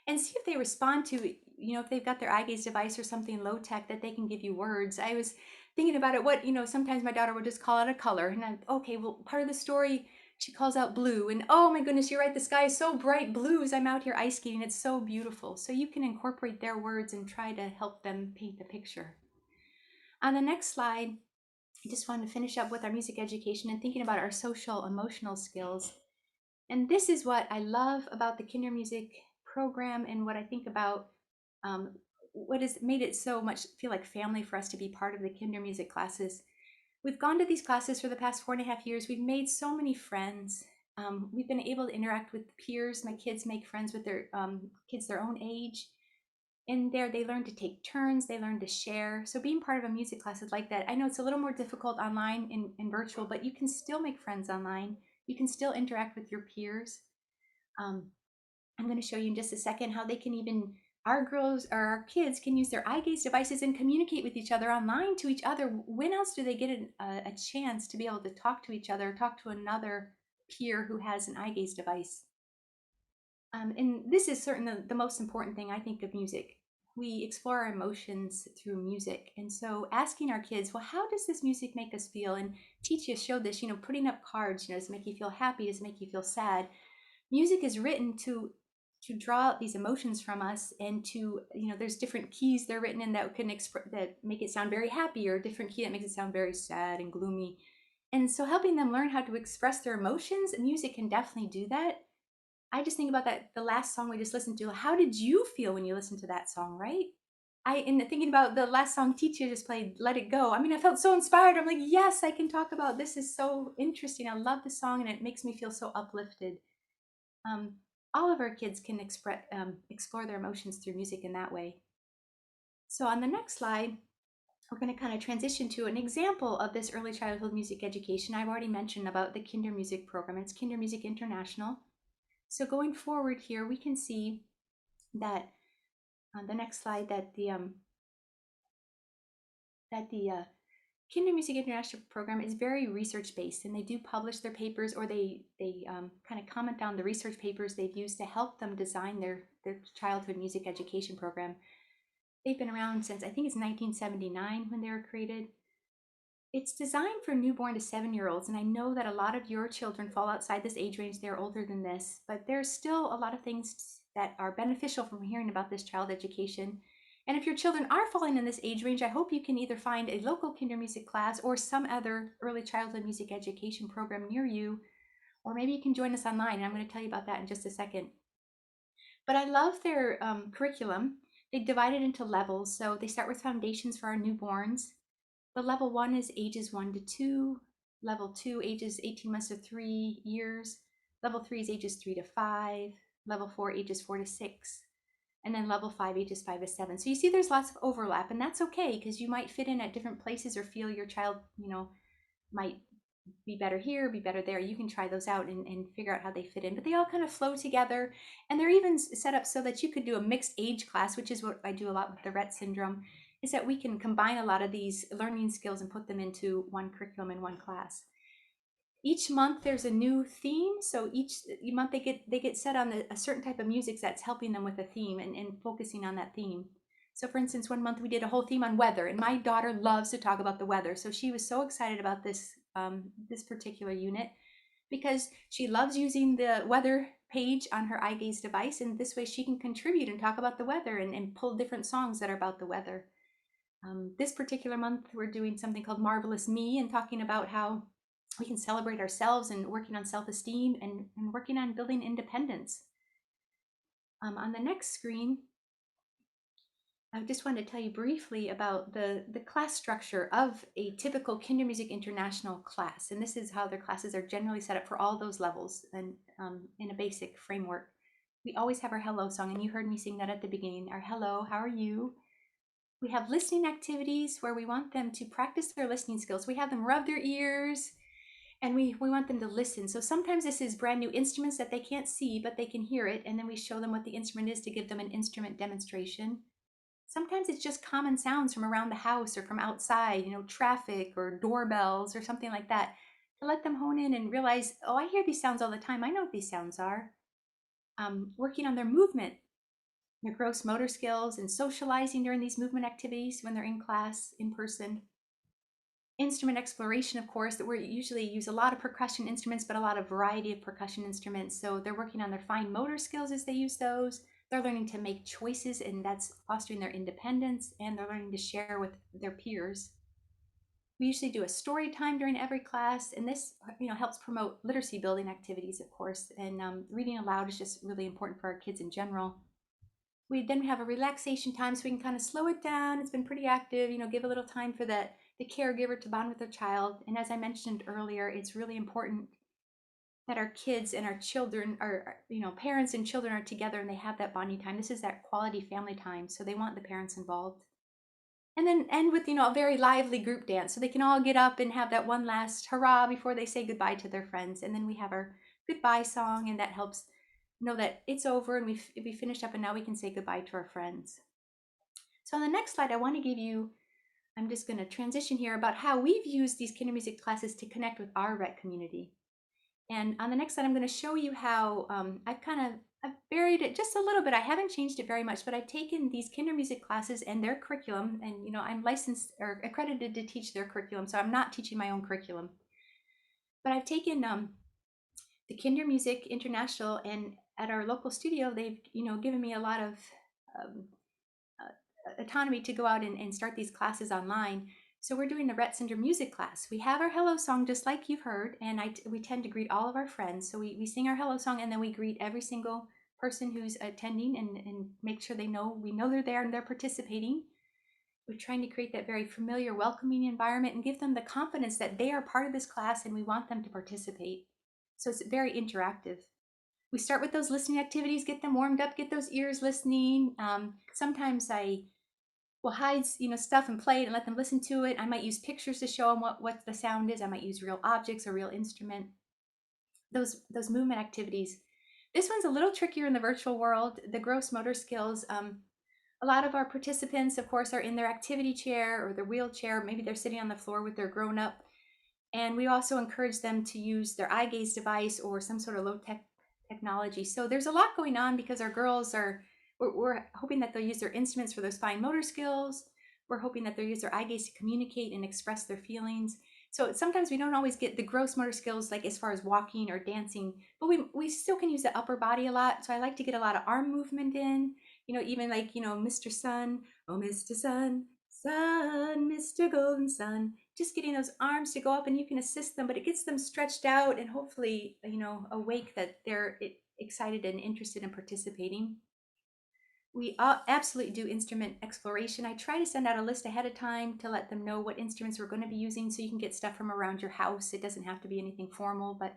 and see if they respond to it. If they've got their eye gaze device or something low tech that they can give you words. I was thinking about it, sometimes my daughter would just call out a color, and okay, well, part of the story, she calls out blue, and oh my goodness, you're right, the sky is so bright blue as I'm out here ice skating. It's so beautiful. So you can incorporate their words and try to help them paint the picture. On the next slide, I just wanted to finish up with our music education and thinking about our social emotional skills. And this is what I love about the kinder music program, and what I think about what has made it so much feel like family for us to be part of the kinder music classes. We've gone to these classes for the past 4.5 years. We've made so many friends. We've been able to interact with peers. My kids make friends with their kids their own age. In there, they learn to take turns, they learn to share. So being part of a music class is like that. I know it's a little more difficult online and virtual, but you can still make friends online. You can still interact with your peers. I'm going to show you in just a second how they can our girls or our kids can use their eye gaze devices and communicate with each other online to each other. When else do they get a chance to be able to talk to each other, talk to another peer who has an eye gaze device? And this is certainly the most important thing I think of music. We explore our emotions through music. And so asking our kids, well, how does this music make us feel? And Titia showed this, putting up cards, does it make you feel happy? Does it make you feel sad? Music is written to draw out these emotions from us, and to, there's different keys they're written in that can that make it sound very happy, or a different key that makes it sound very sad and gloomy. And so helping them learn how to express their emotions, music can definitely do that. I just think about that, the last song we just listened to. How did you feel when you listened to that song, right? In thinking about the last song Titia just played, Let It Go. I felt so inspired. I'm like, yes, I can talk about this. Is so interesting. I love the song, and it makes me feel so uplifted. All of our kids can explore their emotions through music in that way. So on the next slide, we're going to kind of transition to an example of this early childhood music education. I've already mentioned about the Kinder Music program. It's Kinder Music International. So going forward here, we can see that on the next slide that that the Kinder Music International program is very research based, and they do publish their papers, or they kind of comment on the research papers they've used to help them design their childhood music education program. They've been around since, I think it's 1979 when they were created. It's designed for newborn to 7-year-olds, and I know that a lot of your children fall outside this age range. They're older than this, but there's still a lot of things that are beneficial from hearing about this child education. And if your children are falling in this age range, I hope you can either find a local kinder music class or some other early childhood music education program near you, or maybe you can join us online, and I'm going to tell you about that in just a second. But I love their curriculum. They divide it into levels. So they start with foundations for our newborns. The level 1 is ages 1 to 2. Level 2, ages 18 months to 3 years. Level 3 is ages 3 to 5. Level 4, ages 4 to 6. And then level 5, ages 5 to 7. So you see there's lots of overlap, and that's okay, because you might fit in at different places or feel your child, might be better here, be better there. You can try those out and figure out how they fit in, but they all kind of flow together. And they're even set up so that you could do a mixed age class, which is what I do a lot with the Rett syndrome, is that we can combine a lot of these learning skills and put them into one curriculum in one class. Each month there's a new theme, so each month they get set on a certain type of music that's helping them with a theme and focusing on that theme. So for instance, one month we did a whole theme on weather, and my daughter loves to talk about the weather, so she was so excited about this particular unit because she loves using the weather page on her eye gaze device, and this way she can contribute and talk about the weather and pull different songs that are about the weather. This particular month we're doing something called Marvelous Me, and talking about how we can celebrate ourselves and working on self-esteem and working on building independence. On the next screen, I just wanted to tell you briefly about the class structure of a typical Kinder Music International class. And this is how their classes are generally set up for all those levels and in a basic framework. We always have our hello song, and you heard me sing that at the beginning. Our hello, how are you? We have listening activities where we want them to practice their listening skills. We have them rub their ears, and we want them to listen. So sometimes this is brand new instruments that they can't see, but they can hear it. And then we show them what the instrument is to give them an instrument demonstration. Sometimes it's just common sounds from around the house or from outside, traffic or doorbells or something like that, to let them hone in and realize, oh, I hear these sounds all the time. I know what these sounds are. Working on their movement, their gross motor skills, and socializing during these movement activities when they're in class, in person. Instrument exploration, of course, that we usually use a lot of percussion instruments, but a lot of variety of percussion instruments. So they're working on their fine motor skills as they use those. They're learning to make choices, and that's fostering their independence, and they're learning to share with their peers. We usually do a story time during every class, and this helps promote literacy building activities, of course, and reading aloud is just really important for our kids in general. We then have a relaxation time, so we can kind of slow it down. It's been pretty active, give a little time for the caregiver to bond with their child. And as I mentioned earlier, it's really important that our kids and our children are, parents and children are together and they have that bonding time. This is that quality family time, so they want the parents involved. And then end with, a very lively group dance, so they can all get up and have that one last hurrah before they say goodbye to their friends. And then we have our goodbye song, and that helps know that it's over and we finished up, and now we can say goodbye to our friends. So on the next slide, I want to give you, I'm just going to transition here about how we've used these kinder music classes to connect with our Rett community. And on the next slide, I'm going to show you how I've varied it just a little bit. I haven't changed it very much, but I've taken these kinder music classes and their curriculum, and I'm licensed or accredited to teach their curriculum, so I'm not teaching my own curriculum. But I've taken the Kinder Music International, and at our local studio, they've given me a lot of autonomy to go out and start these classes online. So we're doing the Rett syndrome music class. We have our hello song just like you've heard, and we tend to greet all of our friends. So we sing our hello song, and then we greet every single person who's attending and make sure we know they're there and they're participating. We're trying to create that very familiar, welcoming environment and give them the confidence that they are part of this class and we want them to participate. So it's very interactive. We start with those listening activities, get them warmed up, get those ears listening. Sometimes I will hide stuff and play it and let them listen to it. I might use pictures to show them what the sound is. I might use real objects or real instrument. Those movement activities. This one's a little trickier in the virtual world. The gross motor skills, A lot of our participants, of course, are in their activity chair or their wheelchair. Maybe they're sitting on the floor with their grown-up. And we also encourage them to use their eye gaze device or some sort of low-tech technology. So there's a lot going on because our girls we're hoping that they'll use their instruments for those fine motor skills. We're hoping that they'll use their eye gaze to communicate and express their feelings. So sometimes we don't always get the gross motor skills, like as far as walking or dancing, but we still can use the upper body a lot. So I like to get a lot of arm movement in, even like, Mr. Sun, oh, Mr. Sun, Sun, Mr. Golden Sun, just getting those arms to go up, and you can assist them, but it gets them stretched out and hopefully, awake, that they're excited and interested in participating. We absolutely do instrument exploration. I try to send out a list ahead of time to let them know what instruments we're going to be using, so you can get stuff from around your house. It doesn't have to be anything formal, but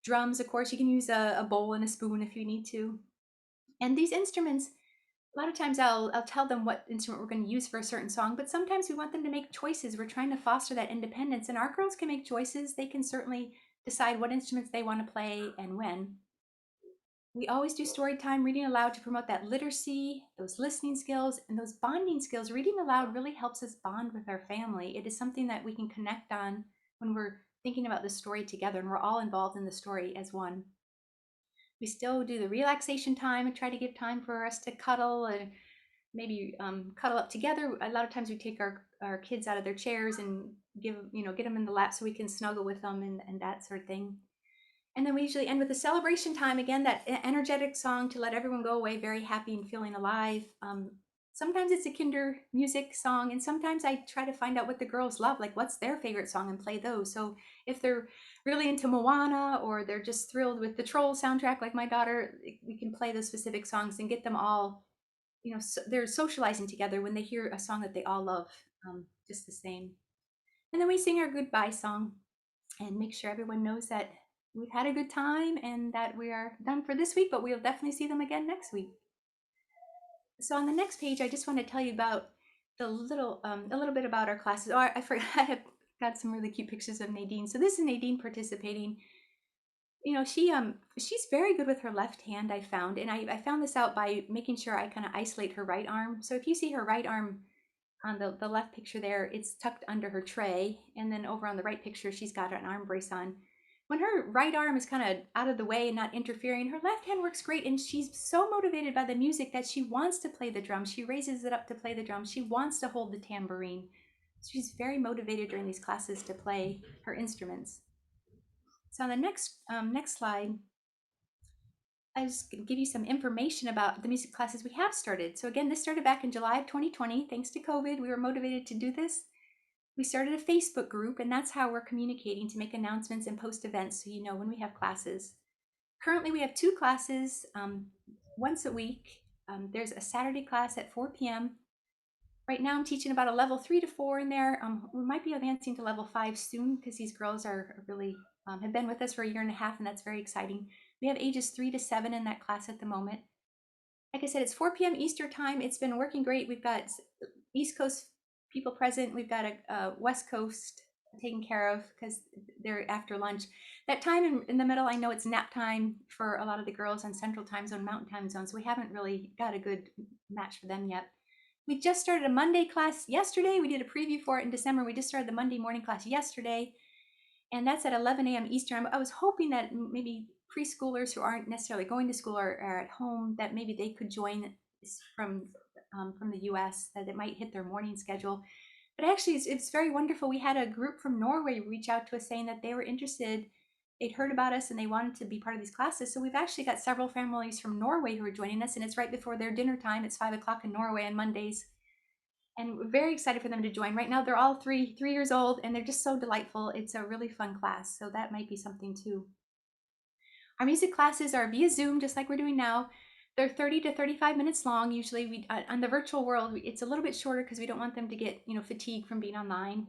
drums, of course, you can use a bowl and a spoon if you need to. And these instruments, a lot of times I'll tell them what instrument we're going to use for a certain song, but sometimes we want them to make choices. We're trying to foster that independence, and our girls can make choices. They can certainly decide what instruments they want to play and when. We always do story time, reading aloud, to promote that literacy, those listening skills, and those bonding skills. Reading aloud really helps us bond with our family. It is something that we can connect on when we're thinking about the story together, and we're all involved in the story as one. We still do the relaxation time and try to give time for us to cuddle and maybe cuddle up together. A lot of times we take our kids out of their chairs and get them in the lap so we can snuggle with them and that sort of thing. And then we usually end with a celebration time, again, that energetic song to let everyone go away very happy and feeling alive. Sometimes it's a kinder music song, and sometimes I try to find out what the girls love, like what's their favorite song, and play those. So if they're really into Moana, or they're just thrilled with the Troll soundtrack like my daughter, we can play those specific songs and get them all, they're socializing together when they hear a song that they all love, just the same. And then we sing our goodbye song and make sure everyone knows that we've had a good time and that we are done for this week, but we'll definitely see them again next week. So on the next page, I just want to tell you about a little bit about our classes. Oh, I forgot, I have got some really cute pictures of Nadine. So this is Nadine participating. She's very good with her left hand, I found, and I found this out by making sure I kind of isolate her right arm. So if you see her right arm on the left picture there, it's tucked under her tray, and then over on the right picture, she's got an arm brace on. When her right arm is kind of out of the way and not interfering, her left hand works great, and she's so motivated by the music that she wants to play the drums. She raises it up to play the drums. She wants to hold the tambourine. She's very motivated during these classes to play her instruments. So on the next slide, I just give you some information about the music classes we have started. So again, this started back in July of 2020. Thanks to COVID, we were motivated to do this. We started a Facebook group, and that's how we're communicating to make announcements and post events so you know when we have classes. Currently, we have 2 classes once a week. There's a Saturday class at 4 p.m. Right now, I'm teaching about a level 3 to 4 in there. We might be advancing to level 5 soon because these girls are really have been with us for a year and a half, and that's very exciting. We have ages 3 to 7 in that class at the moment. Like I said, it's 4 p.m. Eastern time. It's been working great. We've got East Coast people present. We've got a West Coast taken care of because they're after lunch. That time in the middle, I know it's nap time for a lot of the girls on Central Time Zone, Mountain Time Zone, so we haven't really got a good match for them yet. We just started a Monday class yesterday. We did a preview for it in December. We just started the Monday morning class yesterday, and that's at 11 a.m. Eastern. I was hoping that maybe preschoolers who aren't necessarily going to school or are at home, that maybe they could join from the US, that it might hit their morning schedule. But actually, it's very wonderful. We had a group from Norway reach out to us saying that they were interested. They'd heard about us and they wanted to be part of these classes. So we've actually got several families from Norway who are joining us, and it's right before their dinner time. It's 5 o'clock in Norway on Mondays. And we're very excited for them to join. Right now, they're all three years old, and they're just so delightful. It's a really fun class, so that might be something too. Our music classes are via Zoom, just like we're doing now. They're 30 to 35 minutes long. Usually, we on the virtual world, it's a little bit shorter because we don't want them to get fatigued from being online.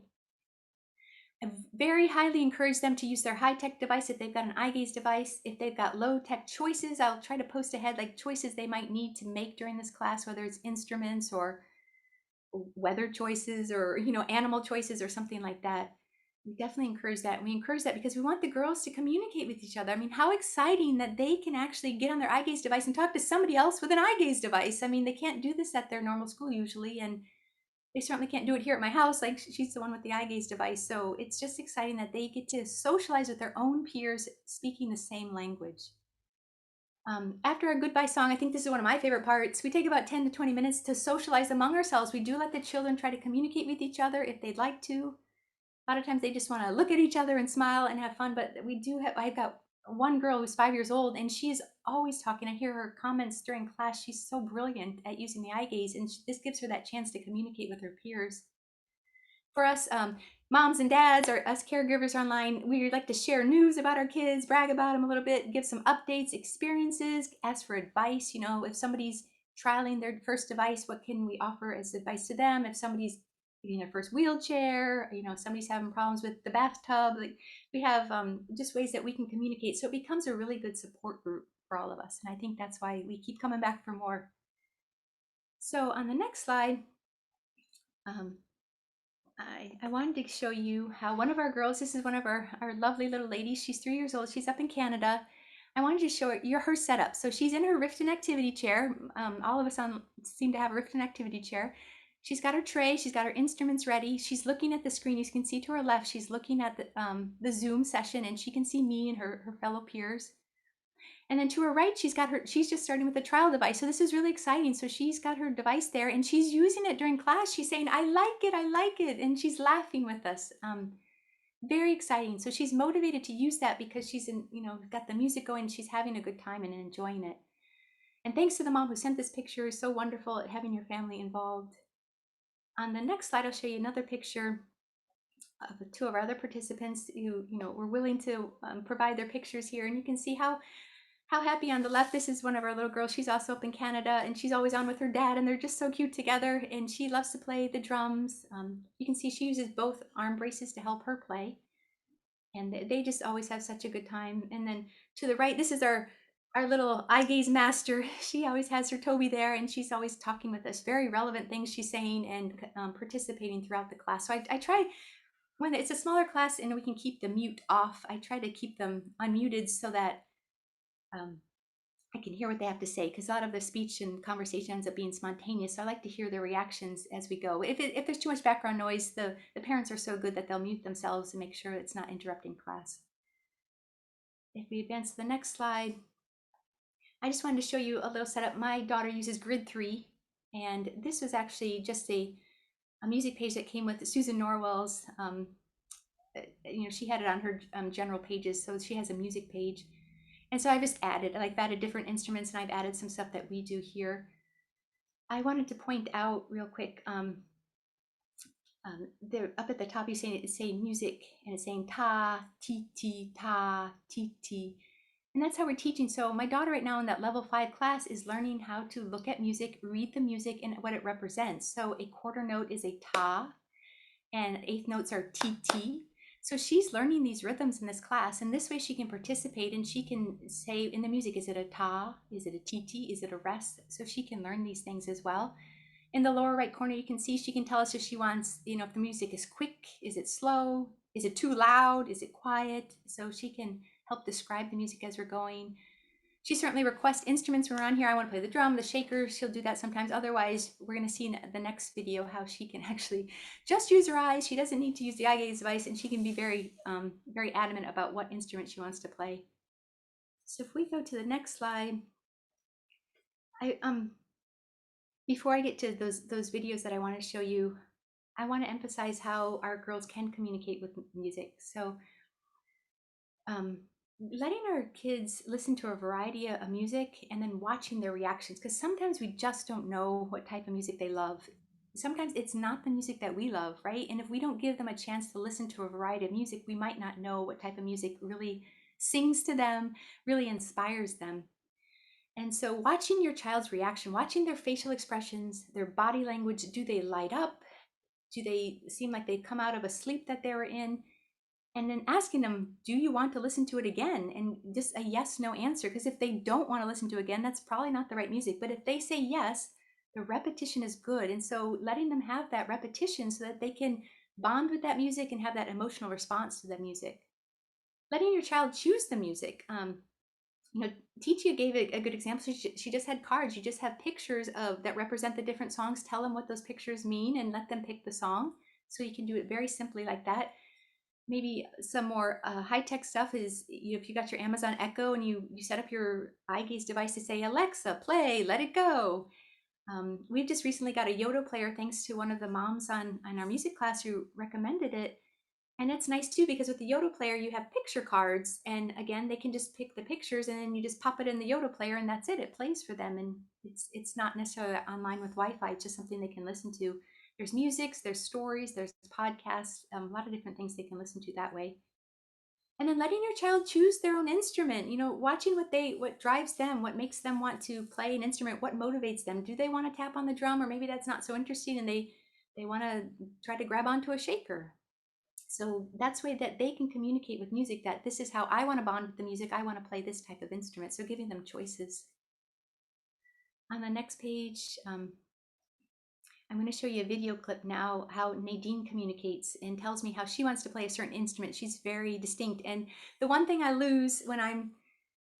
I very highly encourage them to use their high-tech device if they've got an eye gaze device. If they've got low-tech choices, I'll try to post ahead like choices they might need to make during this class, whether it's instruments or weather choices or animal choices or something like that. We definitely encourage that. We encourage that because we want the girls to communicate with each other. I mean, how exciting that they can actually get on their eye gaze device and talk to somebody else with an eye gaze device. I mean, they can't do this at their normal school usually, and they certainly can't do it here at my house. Like, she's the one with the eye gaze device. So it's just exciting that they get to socialize with their own peers speaking the same language. After our goodbye song, I think this is one of my favorite parts. We take about 10 to 20 minutes to socialize among ourselves. We do let the children try to communicate with each other if they'd like to. A lot of times they just want to look at each other and smile and have fun, but we do have, I've got one girl who's 5 years old and she's always talking. I hear her comments during class. She's so brilliant at using the eye gaze, and this gives her that chance to communicate with her peers. For us moms and dads, or us caregivers online, we like to share news about our kids, brag about them a little bit, give some updates, experiences, ask for advice. You know, if somebody's trialing their first device, what can we offer as advice to them? If somebody's getting their first wheelchair, you know, if somebody's having problems with the bathtub, like, we have just ways that we can communicate. So it becomes a really good support group for all of us. And I think that's why we keep coming back for more. So on the next slide, I wanted to show you how one of our girls, this is one of our lovely little ladies. She's 3 years old. She's up in Canada. I wanted to show her setup. So she's in her Riften activity chair. All of us seem to have a Riften activity chair. She's got her tray. She's got her instruments ready. She's looking at the screen. You can see to her left, she's looking at the Zoom session, and she can see me and her fellow peers. And then to her right, she's just starting with a trial device. So this is really exciting. So she's got her device there and she's using it during class. She's saying, I like it. And she's laughing with us. Very exciting. So she's motivated to use that because she's got the music going. She's having a good time and enjoying it. And thanks to the mom who sent this picture. It's so wonderful at having your family involved. On the next slide, I'll show you another picture of two of our other participants who were willing to provide their pictures here. And you can see how happy on the left. This is one of our little girls. She's also up in Canada, and she's always on with her dad, and they're just so cute together. And she loves to play the drums. You can see she uses both arm braces to help her play, and they just always have such a good time. And then to the right, this is our little eye gaze master. She always has her Toby there, and she's always talking with us. Very relevant things she's saying and participating throughout the class. So I try, when it's a smaller class and we can keep the mute off, I try to keep them unmuted so that I can hear what they have to say, because a lot of the speech and conversation ends up being spontaneous. So I like to hear their reactions as we go. If there's too much background noise, the parents are so good that they'll mute themselves and make sure it's not interrupting class. If we advance to the next slide, I just wanted to show you a little setup. My daughter uses Grid 3, and this was actually just a music page that came with Susan Norwell's. She had it on her general pages, so she has a music page. And so I just added different instruments, and I've added some stuff that we do here. I wanted to point out real quick, there up at the top, it's saying music, and it's saying ta, ti, ti, ta, ti, ti. And that's how we're teaching. So my daughter right now in that level 5 class is learning how to look at music, read the music, and what it represents. So a quarter note is a ta, and eighth notes are ti, ti. So she's learning these rhythms in this class, and this way she can participate and she can say in the music, is it a ta? Is it a ti-ti? Is it a rest? So she can learn these things as well. In the lower right corner, you can see she can tell us if she wants, if the music is quick, is it slow? Is it too loud? Is it quiet? So she can help describe the music as we're going. She certainly requests instruments when we're on here. I want to play the drum, the shaker. She'll do that sometimes. Otherwise, we're going to see in the next video how she can actually just use her eyes. She doesn't need to use the eye gaze device, and she can be very, very adamant about what instrument she wants to play. So if we go to the next slide, before I get to those videos that I want to show you, I want to emphasize how our girls can communicate with music. So letting our kids listen to a variety of music and then watching their reactions, because sometimes we just don't know what type of music they love. Sometimes it's not the music that we love, right? And if we don't give them a chance to listen to a variety of music, we might not know what type of music really sings to them, really inspires them. And so watching your child's reaction, watching their facial expressions, their body language, do they light up? Do they seem like they've come out of a sleep that they were in? And then asking them, do you want to listen to it again? And just a yes, no answer. Because if they don't want to listen to it again, that's probably not the right music. But if they say yes, the repetition is good. And so letting them have that repetition so that they can bond with that music and have that emotional response to the music. Letting your child choose the music. You know, Titia gave a good example. She just had cards. You just have pictures that represent the different songs. Tell them what those pictures mean and let them pick the song. So you can do it very simply like that. Maybe some more high-tech stuff is, if you got your Amazon Echo and you set up your eye gaze device to say, Alexa, play, let it go. We've just recently got a Yodo player thanks to one of the moms on our music class who recommended it. And it's nice too, because with the Yodo player, you have picture cards. And again, they can just pick the pictures and then you just pop it in the Yodo player and that's it. It plays for them. And it's not necessarily online with Wi-Fi, it's just something they can listen to. There's music, there's stories, there's podcasts, a lot of different things they can listen to that way. And then letting your child choose their own instrument, watching what drives them, what makes them want to play an instrument, what motivates them. Do they want to tap on the drum, or maybe that's not so interesting and they want to try to grab onto a shaker? So that's way that they can communicate with music, that this is how I want to bond with the music. I want to play this type of instrument. So giving them choices. On the next page, I'm going to show you a video clip now, how Nadine communicates and tells me how she wants to play a certain instrument. She's very distinct. And the one thing I lose when I'm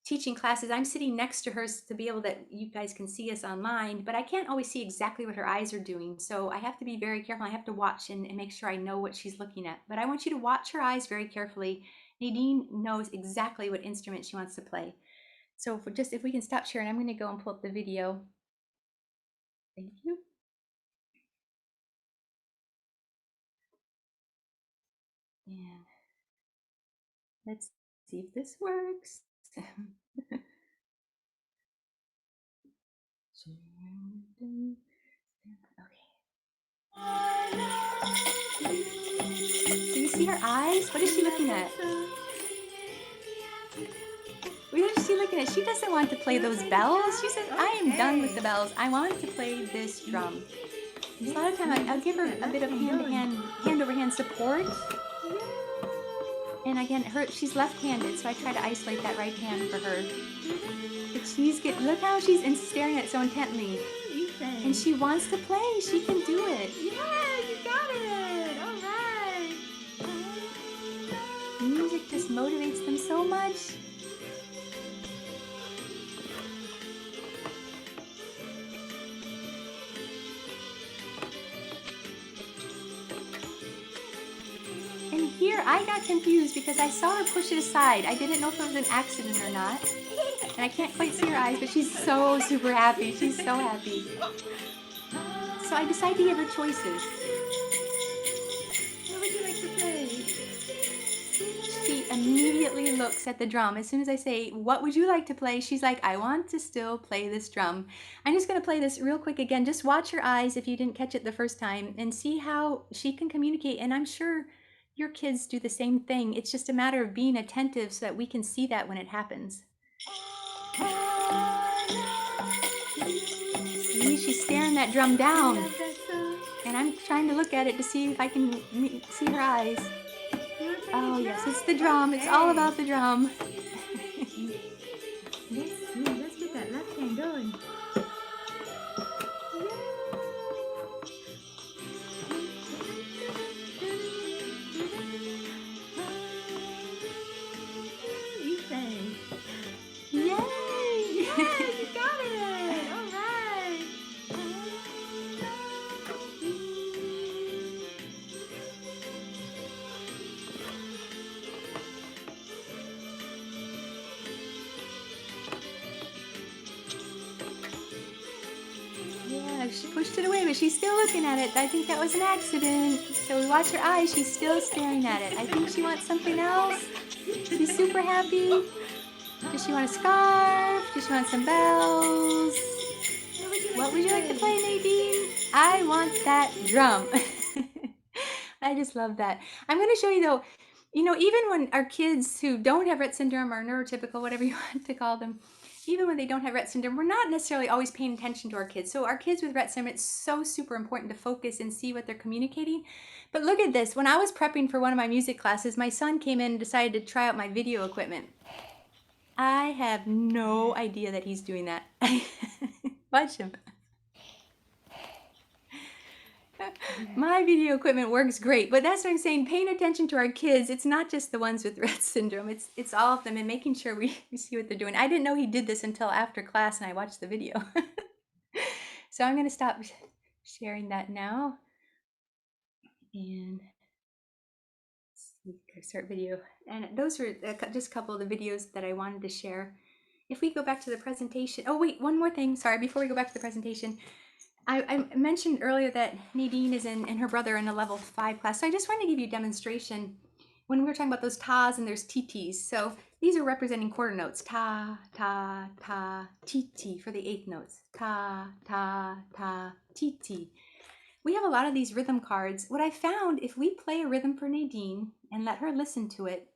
teaching classes, I'm sitting next to her to be able that you guys can see us online, but I can't always see exactly what her eyes are doing. So I have to be very careful. I have to watch and make sure I know what she's looking at. But I want you to watch her eyes very carefully. Nadine knows exactly what instrument she wants to play. So if we can stop sharing, I'm going to go and pull up the video. Thank you. And let's see if this works. Okay. So you see her eyes? What is she looking at? What is she looking at? She doesn't want to play those bells. She says, I am done with the bells. I want to play this drum. A lot of times I'll give her a bit of hand-over-hand support. And again, she's left-handed, so I try to isolate that right hand for her. But look how she's staring at it so intently. And she wants to play. She can do it. Yeah, you got it. All right. Music just motivates them so much. And here I got confused because I saw her push it aside. I didn't know if it was an accident or not. And I can't quite see her eyes, but she's so super happy. She's so happy. So I decided to give her choices. What would you like to play? She immediately looks at the drum. As soon as I say, what would you like to play? She's like, I want to still play this drum. I'm just going to play this real quick again. Just watch her eyes if you didn't catch it the first time and see how she can communicate. And I'm sure your kids do the same thing. It's just a matter of being attentive so that we can see that when it happens. See, she's staring that drum down. And I'm trying to look at it to see if I can see her eyes. Oh yes, it's the drum. It's all about the drum. Let's get that left hand going. You say. Yay! You got it. All right. Yeah, she pushed it away, but she's still looking at it. I think that was an accident. So we watch her eyes. She's still staring at it. I think she wants something else. She's super happy. Does she want a scarf? Does she want some bells? What would you like to play, Nadine? I want that drum. I just love that. I'm going to show you though, even when our kids who don't have Rett syndrome or neurotypical, whatever you want to call them, even when they don't have Rett syndrome, we're not necessarily always paying attention to our kids. So our kids with Rett syndrome, it's so super important to focus and see what they're communicating. But look at this. When I was prepping for one of my music classes, my son came in and decided to try out my video equipment. I have no idea that he's doing that. Watch him. My video equipment works great, but that's what I'm saying. Paying attention to our kids. It's not just the ones with Rett syndrome. It's all of them, and making sure we see what they're doing. I didn't know he did this until after class, and I watched the video. So I'm going to stop sharing that now, and start video. And those were just a couple of the videos that I wanted to share. If we go back to the presentation, oh wait, one more thing. Sorry, before we go back to the presentation. I mentioned earlier that Nadine is and her brother in a level 5 class. So I just wanted to give you a demonstration when we were talking about those tas and there's TTs. So these are representing quarter notes. Ta, ta, ta, TT for the 8th notes. Ta, ta, ta, TT. We have a lot of these rhythm cards. What I found, if we play a rhythm for Nadine and let her listen to it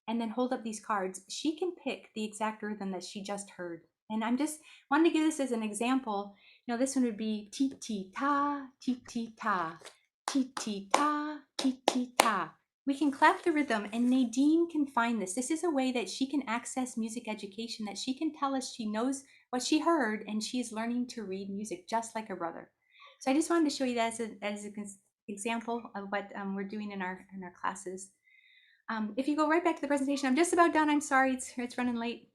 and then hold up these cards, she can pick the exact rhythm that she just heard. And I'm just wanting to give this as an example. You know, this one would be ti ti ta, ti ti ta, ti ti ta, ti ti ta. We can clap the rhythm and Nadine can find this. This is a way that she can access music education, that she can tell us she knows what she heard and she's learning to read music just like her brother. So I just wanted to show you that as an example of what we're doing in our classes. If you go right back to the presentation, I'm just about done. I'm sorry, it's running late.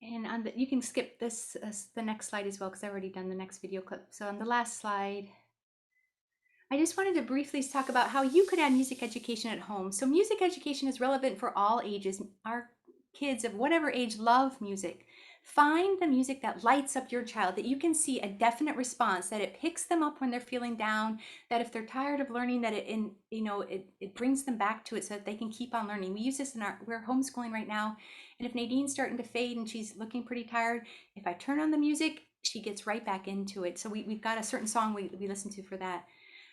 And on you can skip this the next slide as well, because I've already done the next video clip. So on the last slide, I just wanted to briefly talk about how you could add music education at home. So music education is relevant for all ages. Our kids of whatever age love music. Find the music that lights up your child, that you can see a definite response, that it picks them up when they're feeling down, that if they're tired of learning, that it brings them back to it so that they can keep on learning. We use this we're homeschooling right now. And if Nadine's starting to fade and she's looking pretty tired, if I turn on the music, she gets right back into it. So we've got a certain song we listen to for that.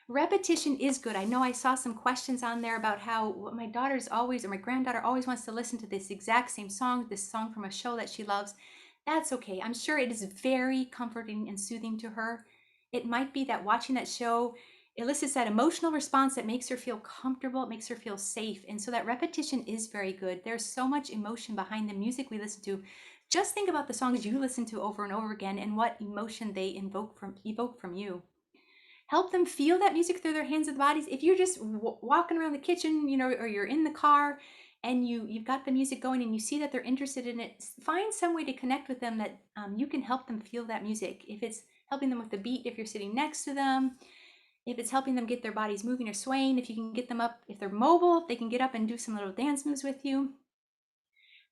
Repetition is good. I know I saw some questions on there about how my daughter's always, or my granddaughter always wants to listen to this exact same song, this song from a show that she loves. That's okay. I'm sure it is very comforting and soothing to her. It might be that watching that show elicits that emotional response that makes her feel comfortable, it makes her feel safe. And so that repetition is very good. There's so much emotion behind the music we listen to. Just think about the songs you listen to over and over again and what emotion they evoke from you. Help them feel that music through their hands and bodies. If you're just walking around the kitchen, or you're in the car and you've got the music going and you see that they're interested in it, find some way to connect with them that you can help them feel that music. If it's helping them with the beat, if you're sitting next to them, if it's helping them get their bodies moving or swaying, if you can get them up, if they're mobile, if they can get up and do some little dance moves with you.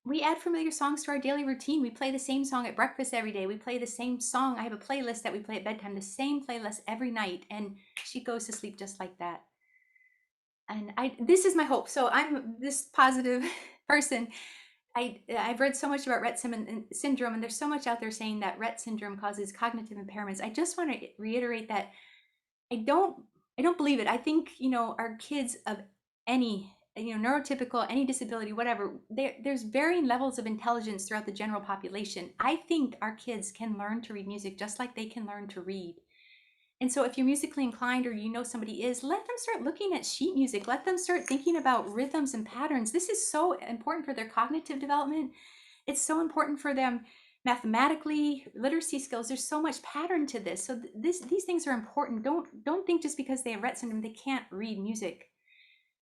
We add familiar songs to our daily routine. We play the same song at breakfast every day. We play the same song. I have a playlist that we play at bedtime, the same playlist every night, and she goes to sleep just like that. And this is my hope. So I'm this positive person. I've read so much about Rett syndrome, and there's so much out there saying that Rett syndrome causes cognitive impairments. I just want to reiterate that I don't believe it. I think, our kids of any, neurotypical, any disability, whatever, there's varying levels of intelligence throughout the general population. I think our kids can learn to read music just like they can learn to read. And so if you're musically inclined or somebody is, let them start looking at sheet music. Let them start thinking about rhythms and patterns. This is so important for their cognitive development. It's so important for them mathematically, literacy skills. There's so much pattern to this. So these things are important. Don't think just because they have Rett syndrome, they can't read music.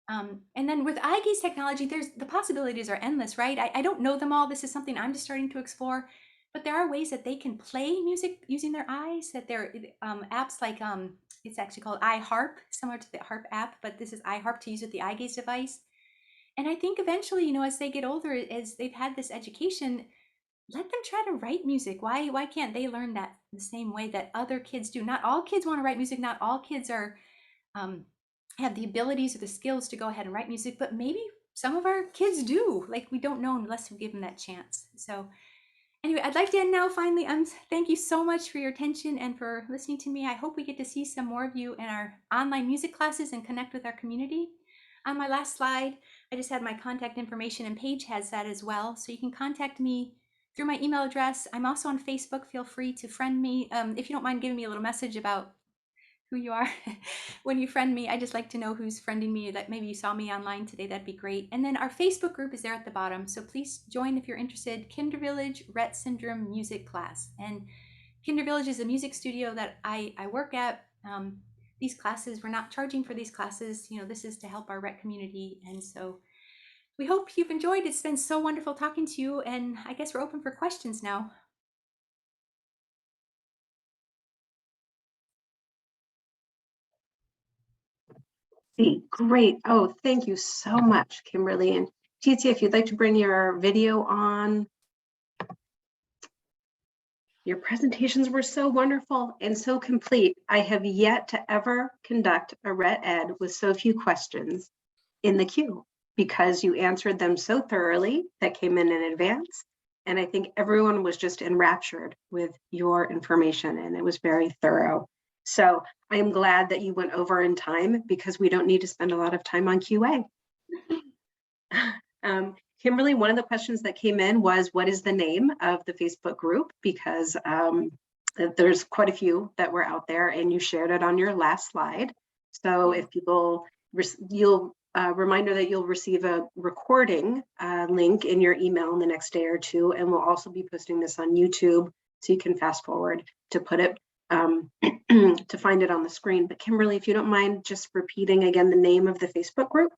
And then with eye gaze technology, the possibilities are endless, right? I don't know them all. This is something I'm just starting to explore. But there are ways that they can play music using their eyes, that there are apps like, it's actually called iHarp, similar to the HARP app, but this is iHarp to use with the eye gaze device. And I think eventually, as they get older, as they've had this education, let them try to write music. Why can't they learn that the same way that other kids do? Not all kids want to write music. Not all kids are have the abilities or the skills to go ahead and write music, but maybe some of our kids do. Like, we don't know unless we give them that chance. So anyway, I'd like to end now. Finally, thank you so much for your attention and for listening to me. I hope we get to see some more of you in our online music classes and connect with our community. On my last slide, I just had my contact information, and Paige has that as well. So you can contact me through my email address. I'm also on Facebook. Feel free to friend me. If you don't mind giving me a little message about who you are when you friend me. I just like to know who's friending me, that maybe you saw me online today. That'd be great. And then our Facebook group is there at the bottom. So please join if you're interested. Kinder Village Rett Syndrome Music Class. And Kinder Village is a music studio that I work at. These classes, we're not charging for these classes. You know, this is to help our Rett community. And so we hope you've enjoyed. It's been so wonderful talking to you. And I guess we're open for questions now. Great. Oh, thank you so much, Kimberly. And Tizia, if you'd like to bring your video on. Your presentations were so wonderful and so complete. I have yet to ever conduct a RettEd with so few questions in the queue because you answered them so thoroughly that came in advance. And I think everyone was just enraptured with your information and it was very thorough. So I am glad that you went over in time because we don't need to spend a lot of time on QA. Kimberly, one of the questions that came in was, what is the name of the Facebook group? Because there's quite a few that were out there and you shared it on your last slide. So if people, reminder that you'll receive a recording link in your email in the next day or two, and we'll also be posting this on YouTube so you can fast forward to put it, to find it on the screen. But Kimberly, if you don't mind just repeating again the name of the Facebook group.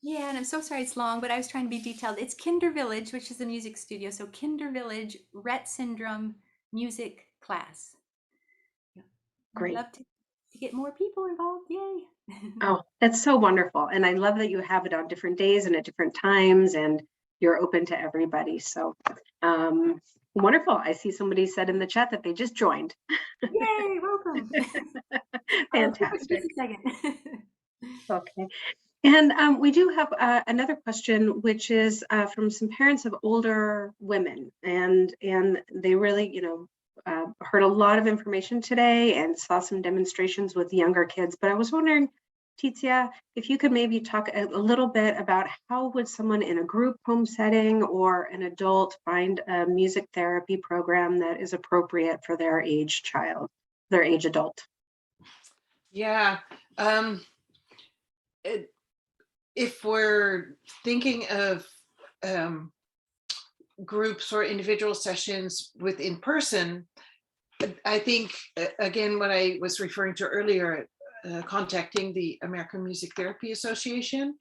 Yeah, and I'm so sorry it's long, but I was trying to be detailed. It's Kinder Village, which is a music studio. So Kinder Village Rett Syndrome Music Class. Yeah. Great. I'd love to get more people involved. Yay. Oh, that's so wonderful. And I love that you have it on different days and at different times and you're open to everybody. So wonderful. I see somebody said in the chat that they just joined. Yay, welcome. Fantastic. Just a second. Okay. And we do have another question, which is from some parents of older women, and they really, heard a lot of information today and saw some demonstrations with younger kids. But I was wondering, Tizia, if you could maybe talk a little bit about how would someone in a group home setting or an adult find a music therapy program that is appropriate for their age child, their age adult? Yeah. If we're thinking of groups or individual sessions with in person, I think, again, what I was referring to earlier, contacting the American Music Therapy Association,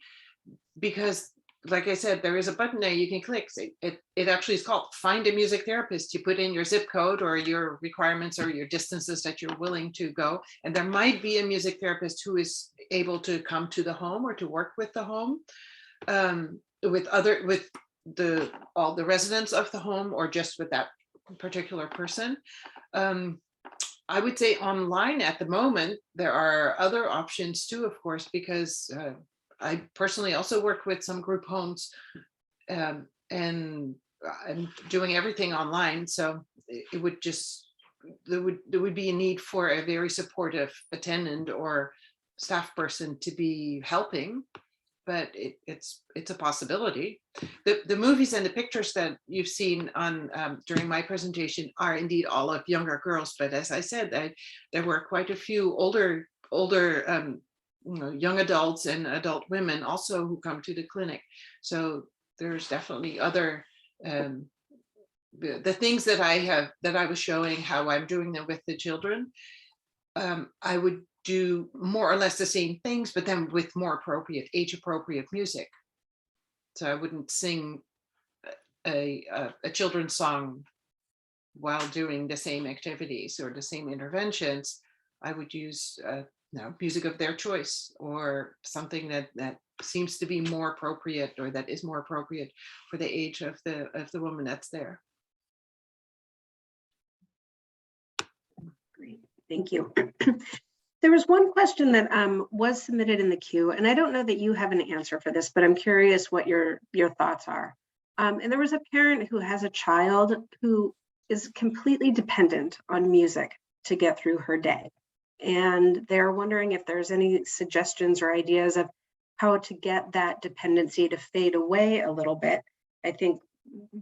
because like I said, there is a button there you can click. It actually is called Find a Music Therapist. You put in your zip code or your requirements or your distances that you're willing to go. And there might be a music therapist who is able to come to the home or to work with the home, with all the residents of the home or just with that particular person. I would say online at the moment, there are other options too, of course, because I personally also work with some group homes and I'm doing everything online. So it would just, there would be a need for a very supportive attendant or staff person to be helping, but it's a possibility. The movies and the pictures that you've seen on during my presentation are indeed all of younger girls. But as I said, there were quite a few older young adults and adult women also who come to the clinic. So there's definitely other the things that I was showing how I'm doing them with the children. I would do more or less the same things, but then with more appropriate, age appropriate music. So I wouldn't sing a children's song while doing the same activities or the same interventions. I would use music of their choice or something that seems to be more appropriate or that is more appropriate for the age of the woman that's there. Great, thank you. There was one question that was submitted in the queue, and I don't know that you have an answer for this, but I'm curious what your thoughts are. And there was a parent who has a child who is completely dependent on music to get through her day. And they're wondering if there's any suggestions or ideas of how to get that dependency to fade away a little bit. I think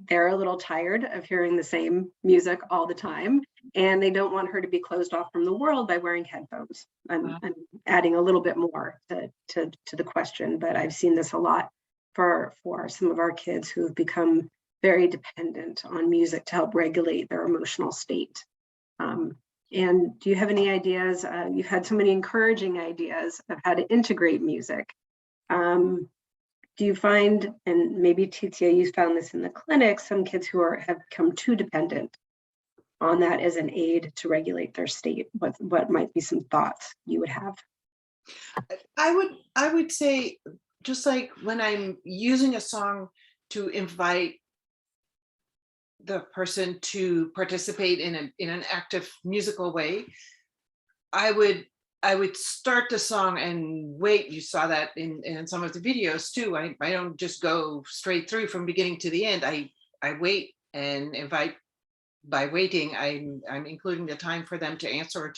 they're a little tired of hearing the same music all the time, and they don't want her to be closed off from the world by wearing headphones. I'm adding a little bit more to the question, but I've seen this a lot for some of our kids who've become very dependent on music to help regulate their emotional state. And do you have any ideas? You've had so many encouraging ideas of how to integrate music. Do you find, and maybe Titia, you found this in the clinic, some kids who have become too dependent on that as an aid to regulate their state? What might be some thoughts you would have? I would say, just like when I'm using a song to invite the person to participate in an active musical way, I would start the song and wait. You saw that in some of the videos too. I don't just go straight through from beginning to the end. I wait and invite. By waiting, I'm including the time for them to answer or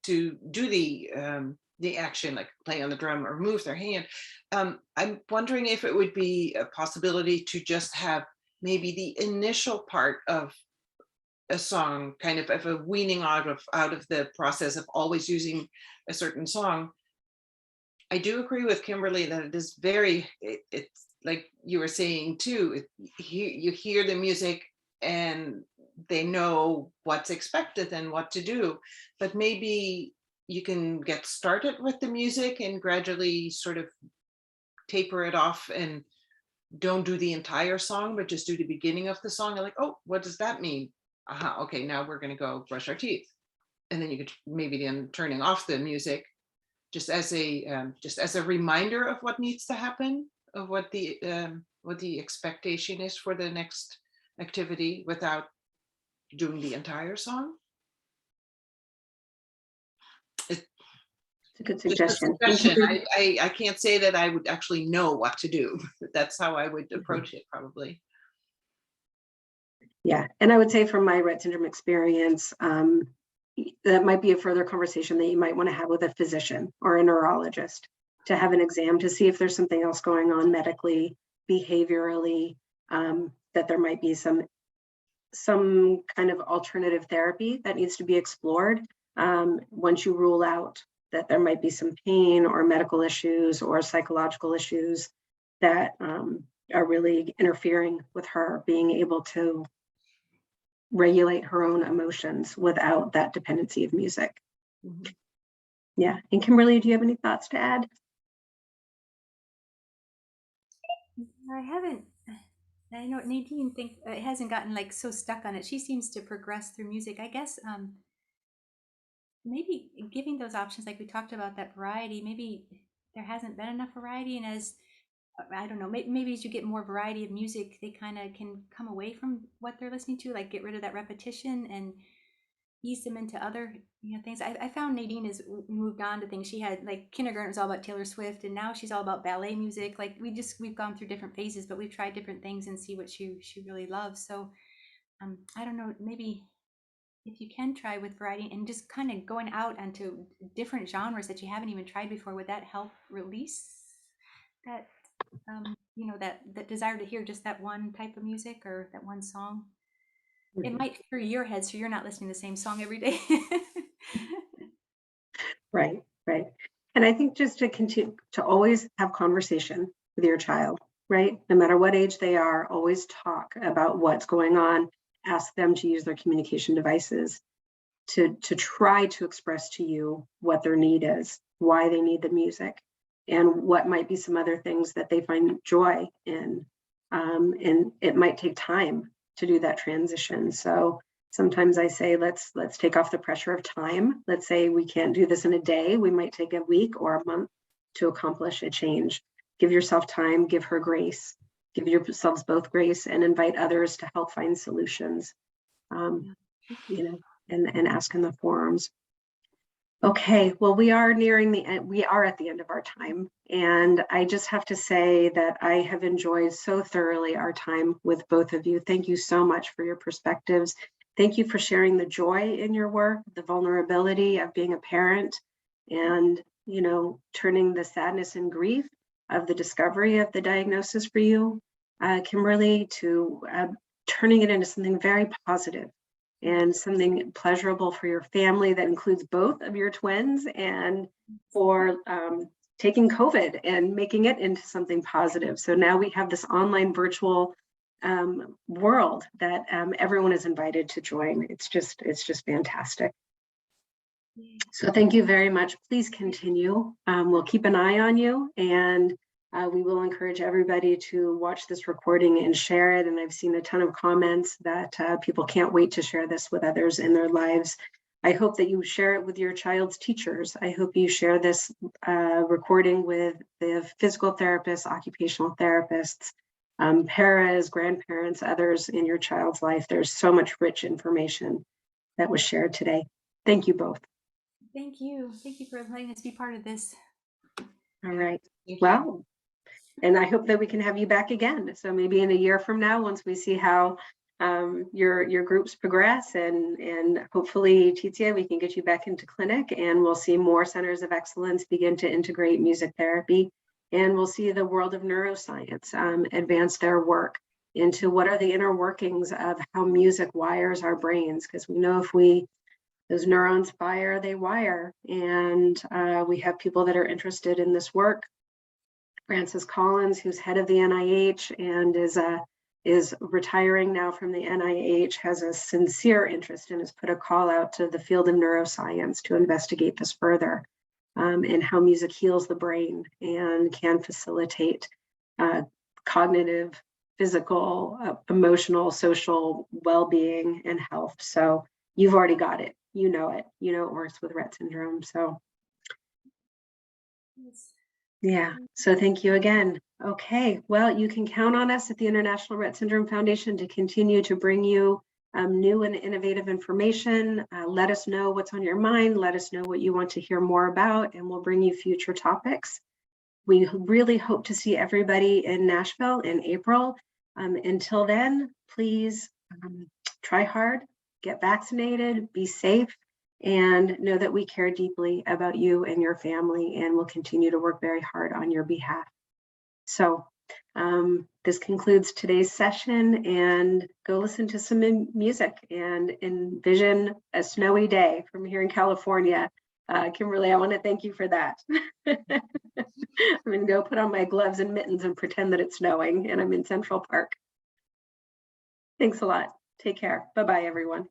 to do the action, like play on the drum or move their hand. I'm wondering if it would be a possibility to just have maybe the initial part of a song, kind of a weaning out of the process of always using a certain song. I do agree with Kimberly that it is it's like you were saying too, you hear the music and they know what's expected and what to do, but maybe you can get started with the music and gradually sort of taper it off and don't do the entire song, but just do the beginning of the song. You're like, oh, what does that mean? Okay, now we're going to go brush our teeth. And then you could maybe then turning off the music just as a reminder of what needs to happen, of what the expectation is for the next activity without doing the entire song. It's a good Just a suggestion. suggestion. I can't say that I would actually know what to do, but that's how I would approach it probably. Yeah, and I would say from my Rett syndrome experience, that might be a further conversation that you might want to have with a physician or a neurologist to have an exam to see if there's something else going on medically, behaviorally, that there might be some kind of alternative therapy that needs to be explored once you rule out that there might be some pain or medical issues or psychological issues that are really interfering with her being able to regulate her own emotions without that dependency of music. Mm-hmm. Yeah, and Kimberly, do you have any thoughts to add? I haven't. I know Nadine hasn't gotten like so stuck on it. She seems to progress through music. I guess maybe giving those options, like we talked about, that variety, maybe there hasn't been enough variety, and as I don't know, maybe as you get more variety of music, they kind of can come away from what they're listening to, like get rid of that repetition and ease them into other things. I found Nadine has moved on to things. She had like kindergarten was all about Taylor Swift, and now she's all about ballet music. Like we've gone through different phases, but we've tried different things and see what she really loves. So I don't know, maybe if you can try with variety and just kind of going out onto different genres that you haven't even tried before, would that help release that that desire to hear just that one type of music or that one song? Mm-hmm. It might clear your head so you're not listening to the same song every day. Right. And I think just to continue to always have conversation with your child, right? No matter what age they are, always talk about what's going on. Ask them to use their communication devices to try to express to you what their need is, why they need the music, and what might be some other things that they find joy in. And it might take time to do that transition. So sometimes I say, let's take off the pressure of time. Let's say we can't do this in a day. We might take a week or a month to accomplish a change. Give yourself time, give her grace, give yourselves both grace, and invite others to help find solutions, and ask in the forums. Okay, well, we are nearing the end. We are at the end of our time. And I just have to say that I have enjoyed so thoroughly our time with both of you. Thank you so much for your perspectives. Thank you for sharing the joy in your work, the vulnerability of being a parent, and, turning the sadness and grief of the discovery of the diagnosis for you, Kimberly, to turning it into something very positive and something pleasurable for your family that includes both of your twins, and for taking COVID and making it into something positive. So now we have this online virtual world that everyone is invited to join. It's just fantastic. So thank you very much. Please continue. We'll keep an eye on you, and we will encourage everybody to watch this recording and share it. And I've seen a ton of comments that people can't wait to share this with others in their lives. I hope that you share it with your child's teachers. I hope you share this recording with the physical therapists, occupational therapists, paras, grandparents, others in your child's life. There's so much rich information that was shared today. Thank you both. Thank you. Thank you for letting us be part of this. All right. Thank you. Well, and I hope that we can have you back again. So maybe in a year from now, once we see how your groups progress, and hopefully, Tizia, we can get you back into clinic, and we'll see more centers of excellence begin to integrate music therapy, and we'll see the world of neuroscience advance their work into what are the inner workings of how music wires our brains, because we know if those neurons fire, they wire. And we have people that are interested in this work. Francis Collins, who's head of the NIH and is retiring now from the NIH, has a sincere interest and has put a call out to the field of neuroscience to investigate this further, and how music heals the brain and can facilitate cognitive, physical, emotional, social well-being and health. So you've already got it. You know it works with Rett syndrome. So yeah, so thank you again. Okay, well, you can count on us at the International Rett Syndrome Foundation to continue to bring you new and innovative information. Let us know what's on your mind. Let us know what you want to hear more about, and we'll bring you future topics. We really hope to see everybody in Nashville in April. Until then, please try hard, get vaccinated, be safe, and know that we care deeply about you and your family, and will continue to work very hard on your behalf. So this concludes today's session, and go listen to some music and envision a snowy day from here in California. Kimberly, I want to thank you for that. I'm going to go put on my gloves and mittens and pretend that it's snowing and I'm in Central Park. Thanks a lot. Take care. Bye-bye, everyone.